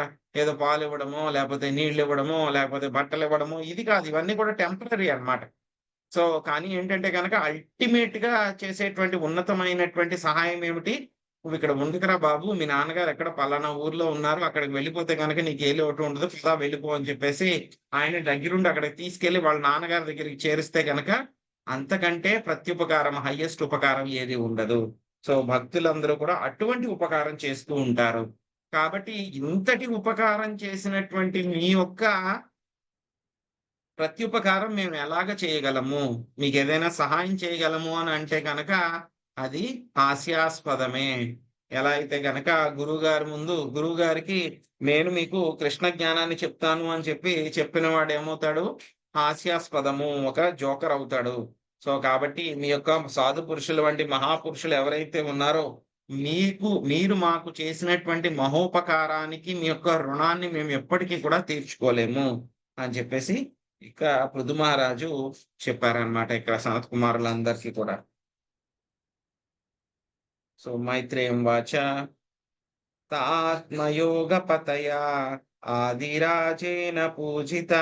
ఏదో పాలు ఇవ్వడమో, లేకపోతే నీళ్లు ఇవ్వడమో, లేకపోతే బట్టలు ఇవ్వడమో, ఇది కాదు. ఇవన్నీ కూడా టెంపరరీ అన్నమాట. సో, కానీ ఏంటంటే కనుక అల్టిమేట్ గా చేసేటువంటి ఉన్నతమైనటువంటి సహాయం ఏమిటి? నువ్వు ఇక్కడ ఉండుకురా బాబు, మీ నాన్నగారు ఎక్కడ పలానా ఊర్లో ఉన్నారు, అక్కడికి వెళ్ళిపోతే కనుక నీకు ఏ లోటు ఉండదు, పదా వెళ్ళిపో అని చెప్పేసి ఆయన దగ్గరుండి అక్కడికి తీసుకెళ్లి వాళ్ళ నాన్నగారి దగ్గరికి చేరిస్తే కనుక అంతకంటే ప్రత్యుపకారం, హైయెస్ట్ ఉపకారం ఏది ఉండదు. సో, భక్తులందరూ కూడా అటువంటి ఉపకారం చేస్తూ ఉంటారు. కాబట్టి ఇంతటి ఉపకారం చేసినటువంటి మీ యొక్క ప్రత్యుపకారం మేము ఎలాగ చేయగలము, మీకు ఏదైనా సహాయం చేయగలము అని అంటే కనుక అది హాస్యాస్పదమే. ఎలా అయితే గనక గురువు గారికి నేను మీకు కృష్ణ జ్ఞానాన్ని చెప్తాను అని చెప్పిన వాడు ఏమవుతాడు? హాస్యాస్పదము, ఒక జోకర్ అవుతాడు. సో, కాబట్టి మీ యొక్క సాధు పురుషులు వంటి మహాపురుషులు ఎవరైతే ఉన్నారో మీరు మాకు చేసినటువంటి మహోపకారానికి మీ యొక్క రుణాన్ని మేము ఎప్పటికీ కూడా తీర్చుకోలేము అని చెప్పేసి ఇక పృథు మహారాజు చెప్పారనమాట ఇక్కడ సనత్ కుమారులందరికీ కూడా. సో, మైత్రేయం వాచ తాత్మయోగ పతయా ఆదిరాజేన పూజిత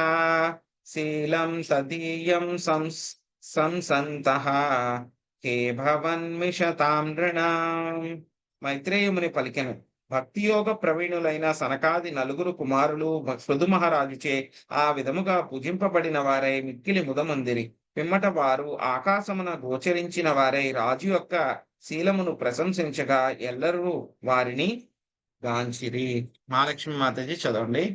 శీలం తదీయం సంసంతః హే భవన్మిషతాం నృణాం. మైత్రేయముని పలికెను, భక్తియోగ ప్రవీణులైన సనకాది నలుగురు కుమారులు పృథు మహారాజుచే ఆ విధముగా పూజింపబడిన వారై మిక్కిలి ముదమందిరి. పిమ్మట వారు ఆకాశమున గోచరించిన వారై రాజు యొక్క శీలమును ప్రశంసించగా ఎల్లరూ వారిని గాంచిరి. మహాలక్ష్మి మాతాజీ చదవండి.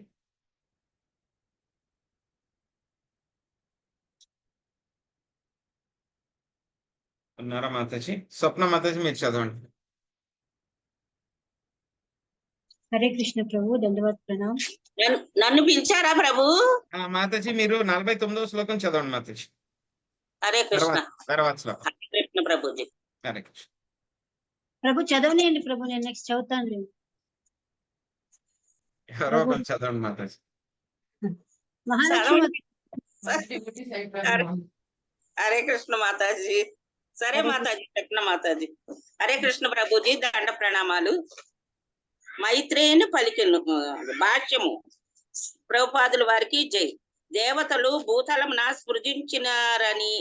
ఉన్నారా మాతాజీ? స్వప్న మాతాజీ మీరు చదవండి. హరే కృష్ణ ప్రభు, దండవత్ ప్రణాం. నన్ను పిలిచారా ప్రభు? మాతాజీ మీరు 49వ శ్లోకం చదవండి మాతాజీ. హరే కృష్ణ. తర్వాత శ్లోకం. హరే కృష్ణ ప్రభుజీ. హరే కృష్ణ ప్రభు చదవనియండి ప్రభు, నేను నెక్స్ట్ చదువుతాను. ఎవరో కొంచెం చదవండి మాతాజీ. మహాలక్ష్మి. హరే కృష్ణ మాతాజీ. సరే మాతాజీ, చెప్పిన మాతాజీ. హరే కృష్ణ ప్రభుజీ, దండ ప్రణామాలు. మైత్రేయుని పలికెను భాష్యము. ప్రభుపాదుల వారికి జై. దేవతలు భూతలమున సృజించినారని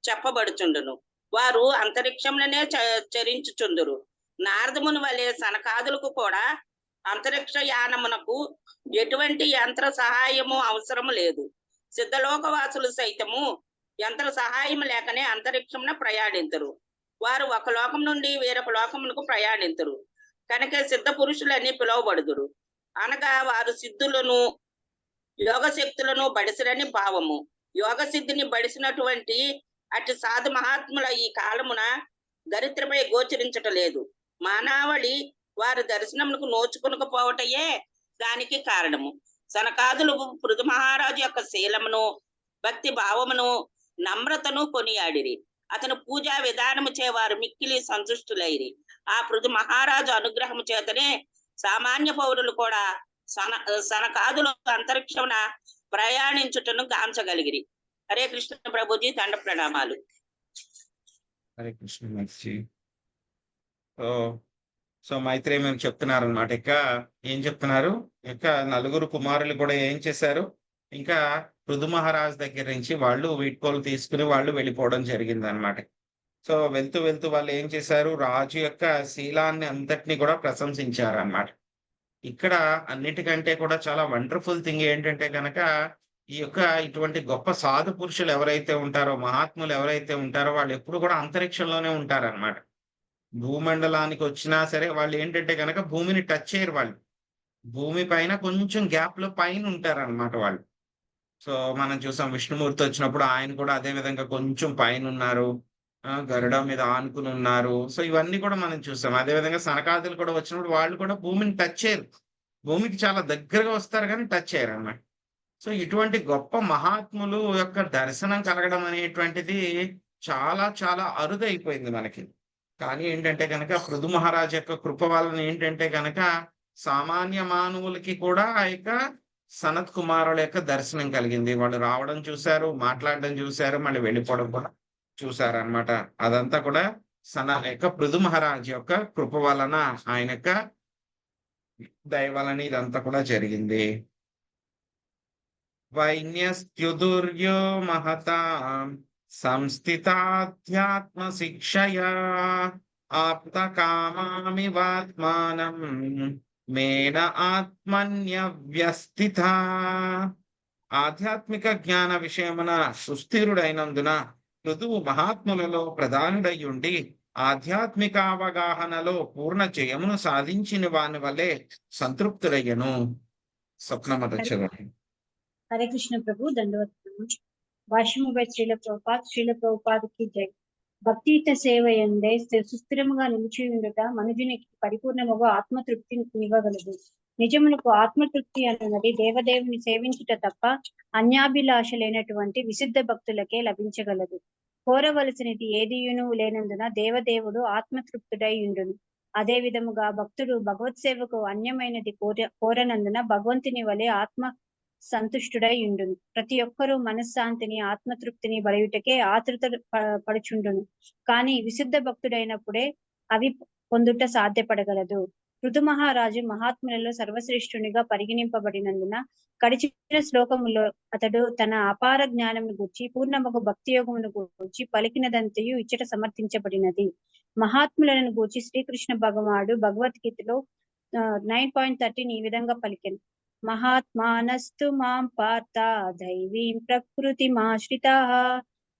చెప్పబడుచుండును. వారు అంతరిక్షంలోనే చరించుచుందురు. నారదముని వలె సనకాదులకు కూడా అంతరిక్ష యానమునకు ఎటువంటి యంత్ర సహాయము అవసరము లేదు. సిద్ధలోకవాసులు సైతము యంత్ర సహాయం లేకనే అంతరిక్షమున ప్రయాణించరు. వారు ఒక లోకం నుండి వేరొక లోకమునకు ప్రయాణించరు కనుక సిద్ధ పురుషులని పిలువబడుదురు. అనగా వారు సిద్ధులను యోగ శక్తులను బడిసిరని భావము. యోగ సిద్ధిని బడిసినటువంటి అటు సాధు మహాత్ముల ఈ కాలమున దరిద్రపై గోచరించటం లేదు. మానవాళి వారి దర్శనమునకు నోచుకొనకపోవటయే దానికి కారణము. సనకాదులు పృథు మహారాజు యొక్క శీలమును, భక్తి భావమును, నమ్రతను కొనియాడిరి. అతను పూజా విధానము చే వారు మిక్కిలి సంతుష్టులైరి. ఆ పృథు మహారాజు అనుగ్రహము చేతనే సామాన్య పౌరులు కూడా సనకాదులు అంతరిక్షమున ప్రయాణించుటను గాంచగలిగిరి. హరే కృష్ణ ప్రభుజీ, దండ ప్రణామాలు. హరే కృష్ణ మైత్రి. సో మైత్రేయ మేము చెప్తున్నారు అనమాట. ఏం చెప్తున్నారు? నలుగురు కుమారులు కూడా ఏం చేశారు? ఇంకా పృథు మహారాజ్ దగ్గర నుంచి వాళ్ళు వీడ్కోలు తీసుకుని వాళ్ళు వెళ్ళిపోవడం జరిగింది అనమాట. సో వెళ్తూ వెళ్తూ వాళ్ళు ఏం చేశారు? రాజు యొక్క శీలాన్ని అంతటినీ కూడా ప్రశంసించారు అన్నమాట. ఇక్కడ అన్నిటికంటే కూడా చాలా వండర్ఫుల్ థింగ్ ఏంటంటే కనుక ఇటువంటి గొప్ప సాధు పురుషులు ఎవరైతే ఉంటారో, మహాత్ములు ఎవరైతే ఉంటారో వాళ్ళు ఎప్పుడు కూడా అంతరిక్షంలోనే ఉంటారన్నమాట. భూమండలానికి వచ్చినా సరే వాళ్ళు ఏంటంటే కనుక భూమిని టచ్ చేయరు. వాళ్ళు భూమి పైన కొంచెం గ్యాప్ లో పైన ఉంటారన్నమాట వాళ్ళు. సో మనం చూసాం విష్ణుమూర్తి వచ్చినప్పుడు ఆయన కూడా అదే విధంగా కొంచెం పైన ఉన్నారు, గరుడ మీద ఆనుకుని ఉన్నారు. సో ఇవన్నీ కూడా మనం చూసాం. అదే విధంగా సనకాదులు కూడా వచ్చినప్పుడు వాళ్ళు కూడా భూమిని టచ్ చేయరు, భూమికి చాలా దగ్గరగా వస్తారు కానీ టచ్ చేయరు అన్నమాట. సో ఇటువంటి గొప్ప మహాత్ములు యొక్క దర్శనం కలగడం అనేటువంటిది చాలా చాలా అరుదైపోయింది మనకి. కానీ ఏంటంటే కనుక పృథు మహారాజ్ యొక్క కృప వలన ఏంటంటే కనుక సామాన్య మానవులకి కూడా ఆ యొక్క సనత్ కుమారుల యొక్క దర్శనం కలిగింది. వాళ్ళు రావడం చూశారు, మాట్లాడడం చూశారు, మళ్ళీ వెళ్ళిపోవడం కూడా చూశారు అన్నమాట. అదంతా కూడా పృథు మహారాజ్ యొక్క కృప వలన, ఆయన యొక్క దయ వలన ఇదంతా కూడా జరిగింది. వైన్యస్త్యుదుర్యో మహతా సంస్థితాధ్యాత్మ శిక్షయా ఆప్త కామామివాత్మానం మేన ఆత్మన్యవ్యస్థిత. ఆధ్యాత్మిక జ్ఞాన విషయమున సుస్థిరుడైనందున పృథువు మహాత్ములలో ప్రధానుడై ఉండి ఆధ్యాత్మిక అవగాహనలో పూర్ణ జయమును సాధించిన వాని వలె సంతృప్తుడయ్యను. స్వప్నమత చదవండి. హరే కృష్ణ ప్రభు, దండవత్నం. భాష్యము బై శ్రీల ప్రభుపాదకి జై. భక్తియుత సేవ ఎందే సుస్థిరముగా నిలిచి ఉండుట మనుజునికి పరిపూర్ణముగా ఆత్మతృప్తి ఇవ్వగలదు. నిజమునకు ఆత్మతృప్తి అన్నది దేవదేవుని సేవించుట తప్ప అన్యాభిలాష లేనటువంటి విశుద్ధ భక్తులకే లభించగలదు. కోరవలసినది ఏదియును లేనందున దేవదేవుడు ఆత్మతృప్తుడై ఉండును. అదే విధముగా భక్తుడు భగవత్ సేవకు అన్యమైనది కోరనందున భగవంతుని వలె ఆత్మ సంతుష్టుడై ఉండును. ప్రతి ఒక్కరూ మనశ్శాంతిని, ఆత్మతృప్తిని బలయుటకే ఆతృత పడుచుండును. కానీ విశుద్ధ భక్తుడైనప్పుడే అవి పొందుట సాధ్యపడగలదు. పృథు మహారాజు మహాత్ములలో సర్వశ్రేష్ఠునిగా పరిగణింపబడినందున గడిచిన శ్లోకములో అతడు తన అపార జ్ఞానమును గూర్చి పూర్ణమగు భక్తి యోగమును గూర్చి పలికినదంతయు ఇచ్చట సమర్థించబడినది. మహాత్ములను గూర్చి శ్రీకృష్ణ భగవానుడు భగవద్గీతలో 9.13 ఈ విధంగా పలికెను. మహాత్మానస్తు మాం పార్థ దైవీం ప్రకృతిమాశ్రితాః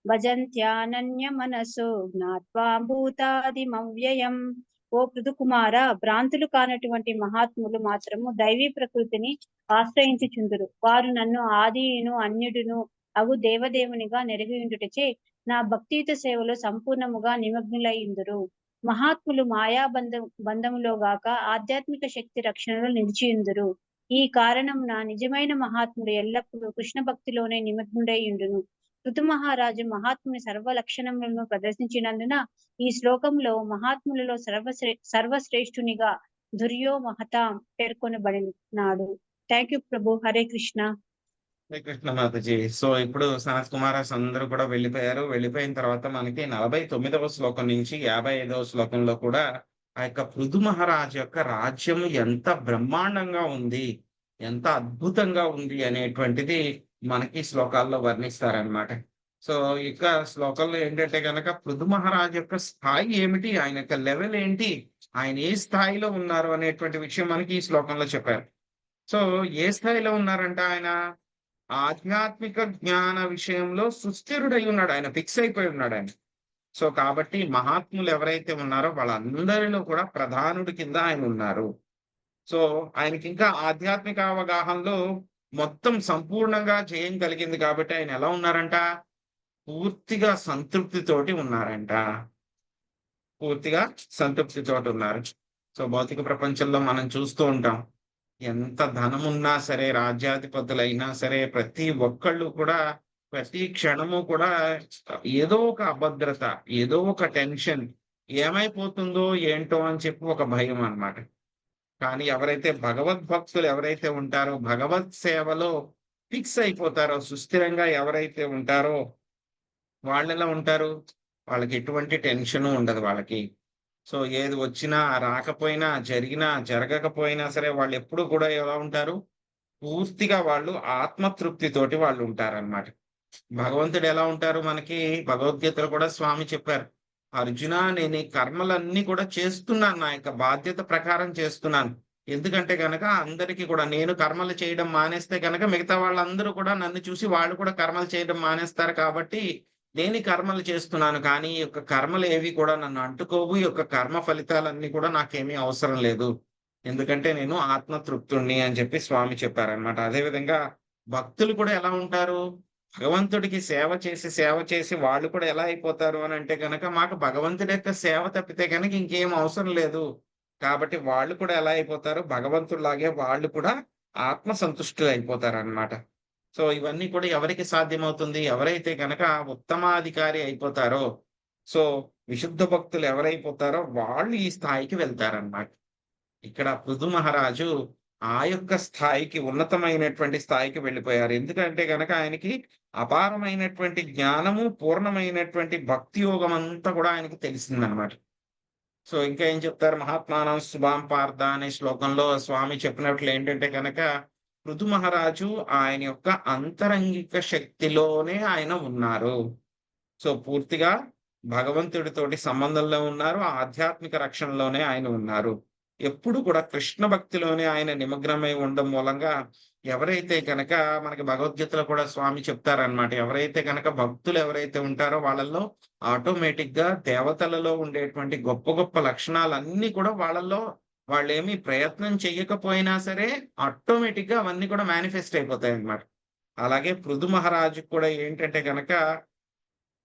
భజంత్యానన్య మనసో జ్ఞాత్వా భూతాదిమవ్యయం. ఓ పృథు కుమార, భ్రాంతులు కానటువంటి మహాత్ములు మాత్రము దైవీ ప్రకృతిని ఆశ్రయించుచుందురు. వారు నన్ను ఆదియును అన్యుడును అగు దేవదేవునిగా నెరగియుండుటచే నా భక్తియుత సేవలో సంపూర్ణముగా నిమగ్నులైందురు. మహాత్ములు మాయా బంధములో గాక ఆధ్యాత్మిక శక్తి రక్షణలో నిలిచియుందురు. ఈ కారణమున నిజమైన మహాత్ముడు ఎల్లప్పుడూ కృష్ణ భక్తిలోనే నిమగ్నుడైయుండును. పృథు మహారాజు మహాత్ముని సర్వ లక్షణములను ప్రదర్శించినందున ఈ శ్లోకంలో మహాత్ములలో సర్వశ్రేష్ఠునిగా దుర్యో మహతా పేర్కొనబడినాడు. థ్యాంక్ యూ ప్రభు. హరే కృష్ణ. హరే కృష్ణ మాతాజీ. సో ఇప్పుడు సనత్ కుమారాస్ అందరూ కూడా వెళ్ళిపోయారు. వెళ్ళిపోయిన తర్వాత మనకి 49వ శ్లోకం నుంచి 55వ శ్లోకంలో కూడా ఆ యొక్క పృథు మహారాజు యొక్క రాజ్యం ఎంత బ్రహ్మాండంగా ఉంది, ఎంత అద్భుతంగా ఉంది అనేటువంటిది మనకి శ్లోకాల్లో వర్ణిస్తారనమాట. సో ఇక శ్లోకంలో ఏంటంటే కనుక పృథు మహారాజు యొక్క స్థాయి ఏమిటి, ఆయన యొక్క లెవెల్ ఏంటి, ఆయన ఏ స్థాయిలో ఉన్నారు అనేటువంటి విషయం మనకి ఈ శ్లోకంలో చెప్పారు. సో ఏ స్థాయిలో ఉన్నారంట ఆయన? ఆధ్యాత్మిక జ్ఞాన విషయంలో సుస్థిరుడై ఉన్నాడు, ఆయన ఫిక్స్ అయిపోయి ఉన్నాడు ఆయన. సో కాబట్టి మహాత్ములు ఎవరైతే ఉన్నారో వాళ్ళందరిలో కూడా ప్రధానుడి కింద ఆయన ఉన్నారు. సో ఆయనకి ఇంకా ఆధ్యాత్మిక అవగాహనలో మొత్తం సంపూర్ణంగా జయం కలిగింది కాబట్టి ఆయన ఎలా ఉన్నారంట, పూర్తిగా సంతృప్తితోటి ఉన్నారంట, పూర్తిగా సంతృప్తితోటి ఉన్నారు. సో భౌతిక ప్రపంచంలో మనం చూస్తూ ఉంటాం, ఎంత ధనం ఉన్నా సరే, రాజ్యాధిపతులైనా సరే, ప్రతి ఒక్కళ్ళు కూడా ప్రతి క్షణము కూడా ఏదో ఒక అభద్రత, ఏదో ఒక టెన్షన్, ఏమైపోతుందో ఏంటో అని చెప్పి ఒక భయం అన్నమాట. కానీ ఎవరైతే భగవద్భక్తులు ఎవరైతే ఉంటారో, భగవత్ సేవలో ఫిక్స్ అయిపోతారో, సుస్థిరంగా ఎవరైతే ఉంటారో వాళ్ళు ఎలా ఉంటారు, వాళ్ళకి ఎటువంటి టెన్షన్ ఉండదు వాళ్ళకి. సో ఏది వచ్చినా రాకపోయినా, జరిగినా జరగకపోయినా సరే, వాళ్ళు ఎప్పుడు కూడా ఎలా ఉంటారు, పూర్తిగా వాళ్ళు ఆత్మతృప్తితోటి వాళ్ళు ఉంటారన్నమాట. భగవంతుడు ఎలా ఉంటారు, మనకి భగవద్గీతలో కూడా స్వామి చెప్పారు, అర్జున నేను ఈ కర్మలన్నీ కూడా చేస్తున్నాను, నా యొక్క బాధ్యత ప్రకారం చేస్తున్నాను. ఎందుకంటే గనక అందరికీ కూడా నేను కర్మలు చేయడం మానేస్తే గనక మిగతా వాళ్ళందరూ కూడా నన్ను చూసి వాళ్ళు కూడా కర్మలు చేయడం మానేస్తారు. కాబట్టి నేను ఈ కర్మలు చేస్తున్నాను, కానీ ఈ యొక్క కర్మలు ఏవి కూడా నన్ను అంటుకోవు, ఈ యొక్క కర్మ ఫలితాలన్నీ కూడా నాకేమీ అవసరం లేదు, ఎందుకంటే నేను ఆత్మతృప్తుణ్ణి అని చెప్పి స్వామి చెప్పారనమాట. అదేవిధంగా భక్తులు కూడా ఎలా ఉంటారు, భగవంతుడికి సేవ చేసి వాళ్ళు కూడా ఎలా అయిపోతారు అని అంటే కనుక, మాకు భగవంతుడి యొక్క సేవ తప్పితే కనుక ఇంకేం అవసరం లేదు. కాబట్టి వాళ్ళు కూడా ఎలా అయిపోతారు, భగవంతుడిలాగే వాళ్ళు కూడా ఆత్మ సంతుష్టులు అయిపోతారు అన్నమాట. సో ఇవన్నీ కూడా ఎవరికి సాధ్యమవుతుంది, ఎవరైతే కనుక ఉత్తమాధికారి అయిపోతారో, సో విశుద్ధ భక్తులు ఎవరైపోతారో వాళ్ళు ఈ స్థాయికి వెళ్తారన్నమాట. ఇక్కడ పృథు మహారాజు ఆ యొక్క స్థాయికి, ఉన్నతమైనటువంటి స్థాయికి వెళ్ళిపోయారు. ఎందుకంటే గనక ఆయనకి అపారమైనటువంటి జ్ఞానము, పూర్ణమైనటువంటి భక్తి యోగం అంతా కూడా ఆయనకి తెలిసిందనమాట. సో ఇంకా ఏం చెప్తారు, మహాత్మానం శుభాం పార్థ అనే శ్లోకంలో స్వామి చెప్పినట్లు ఏంటంటే కనుక, పృథు మహారాజు ఆయన యొక్క అంతరంగిక శక్తిలోనే ఆయన ఉన్నారు. సో పూర్తిగా భగవంతుడితోటి సంబంధంలో ఉన్నారు, ఆధ్యాత్మిక రక్షణలోనే ఆయన ఉన్నారు. ఎప్పుడు కూడా కృష్ణ భక్తిలోనే ఆయన నిమగ్నమై ఉండడం మూలంగా ఎవరైతే కనుక, మనకి భగవద్గీతలో కూడా స్వామి చెప్తారనమాట, ఎవరైతే కనుక భక్తులు ఎవరైతే ఉంటారో వాళ్ళల్లో ఆటోమేటిక్ గా దేవతలలో ఉండేటువంటి గొప్ప గొప్ప లక్షణాలన్నీ కూడా వాళ్ళల్లో, వాళ్ళు ఏమీ ప్రయత్నం చెయ్యకపోయినా సరే ఆటోమేటిక్ గా అవన్నీ కూడా మేనిఫెస్ట్ అయిపోతాయి అన్నమాట. అలాగే పృథు మహారాజు కూడా ఏంటంటే గనక,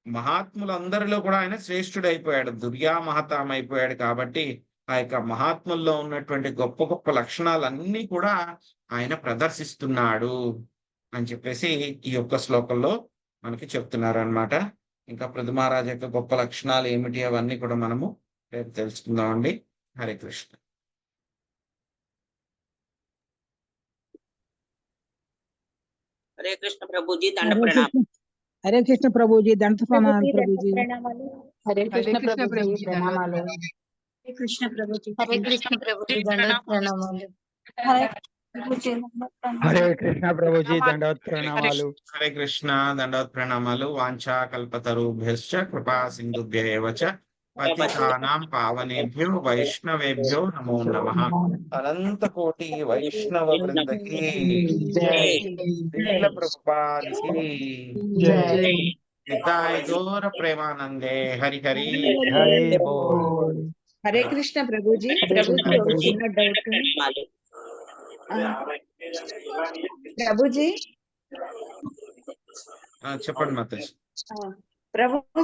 మహాత్ములందరిలో కూడా ఆయన శ్రేష్ఠుడు అయిపోయాడు, దుర్యా మహతాం అయిపోయాడు. కాబట్టి ఆ యొక్క మహాత్ముల్లో ఉన్నటువంటి గొప్ప గొప్ప లక్షణాలన్నీ కూడా ఆయన ప్రదర్శిస్తున్నాడు అని చెప్పేసి ఈ యొక్క శ్లోకంలో మనకి చెప్తున్నారు అన్నమాట. ఇంకా పృథు మహారాజు యొక్క గొప్ప లక్షణాలు ఏమిటి అవన్నీ కూడా మనము రేపు తెలుసుకుందామండి. హరే కృష్ణ. హరే కృష్ణ ప్రభుజీ, దండ ప్రణామం. హరే కృష్ణ ప్రభుజీ, దండ ప్రణామాలు ప్రభుజీ. హరే కృష్ణ ప్రభుజీ, ప్రణామాలు. హరే కృష్ణ ప్రభుజీ. హరే కృష్ణ ప్రభుజీ, దండవత్ ప్రణామాలు. హరే కృష్ణ ప్రభుజీ, దండవత్ ప్రణామాలు. హరే కృష్ణ, దండవత్ ప్రణామాలు. వాంఛా కల్పతరుభ్యశ్చ కృపా సింధుభ్యైవ చ పతితానాం పావనేభ్యో వైష్ణవేభ్యో నమో నమః. అనంత కోటి వైష్ణవ వృందకి జై, శ్రీల ప్రభుపాదికి జై, నితాయ్ గౌర ప్రేమానందే హరి హరి హరి బోల్. హరే కృష్ణ ప్రభుజీ. ప్రభుజీ ఒక చిన్న డౌట్. ప్రభుజీ చెప్పండి మాతాజీ. ప్రభుజీ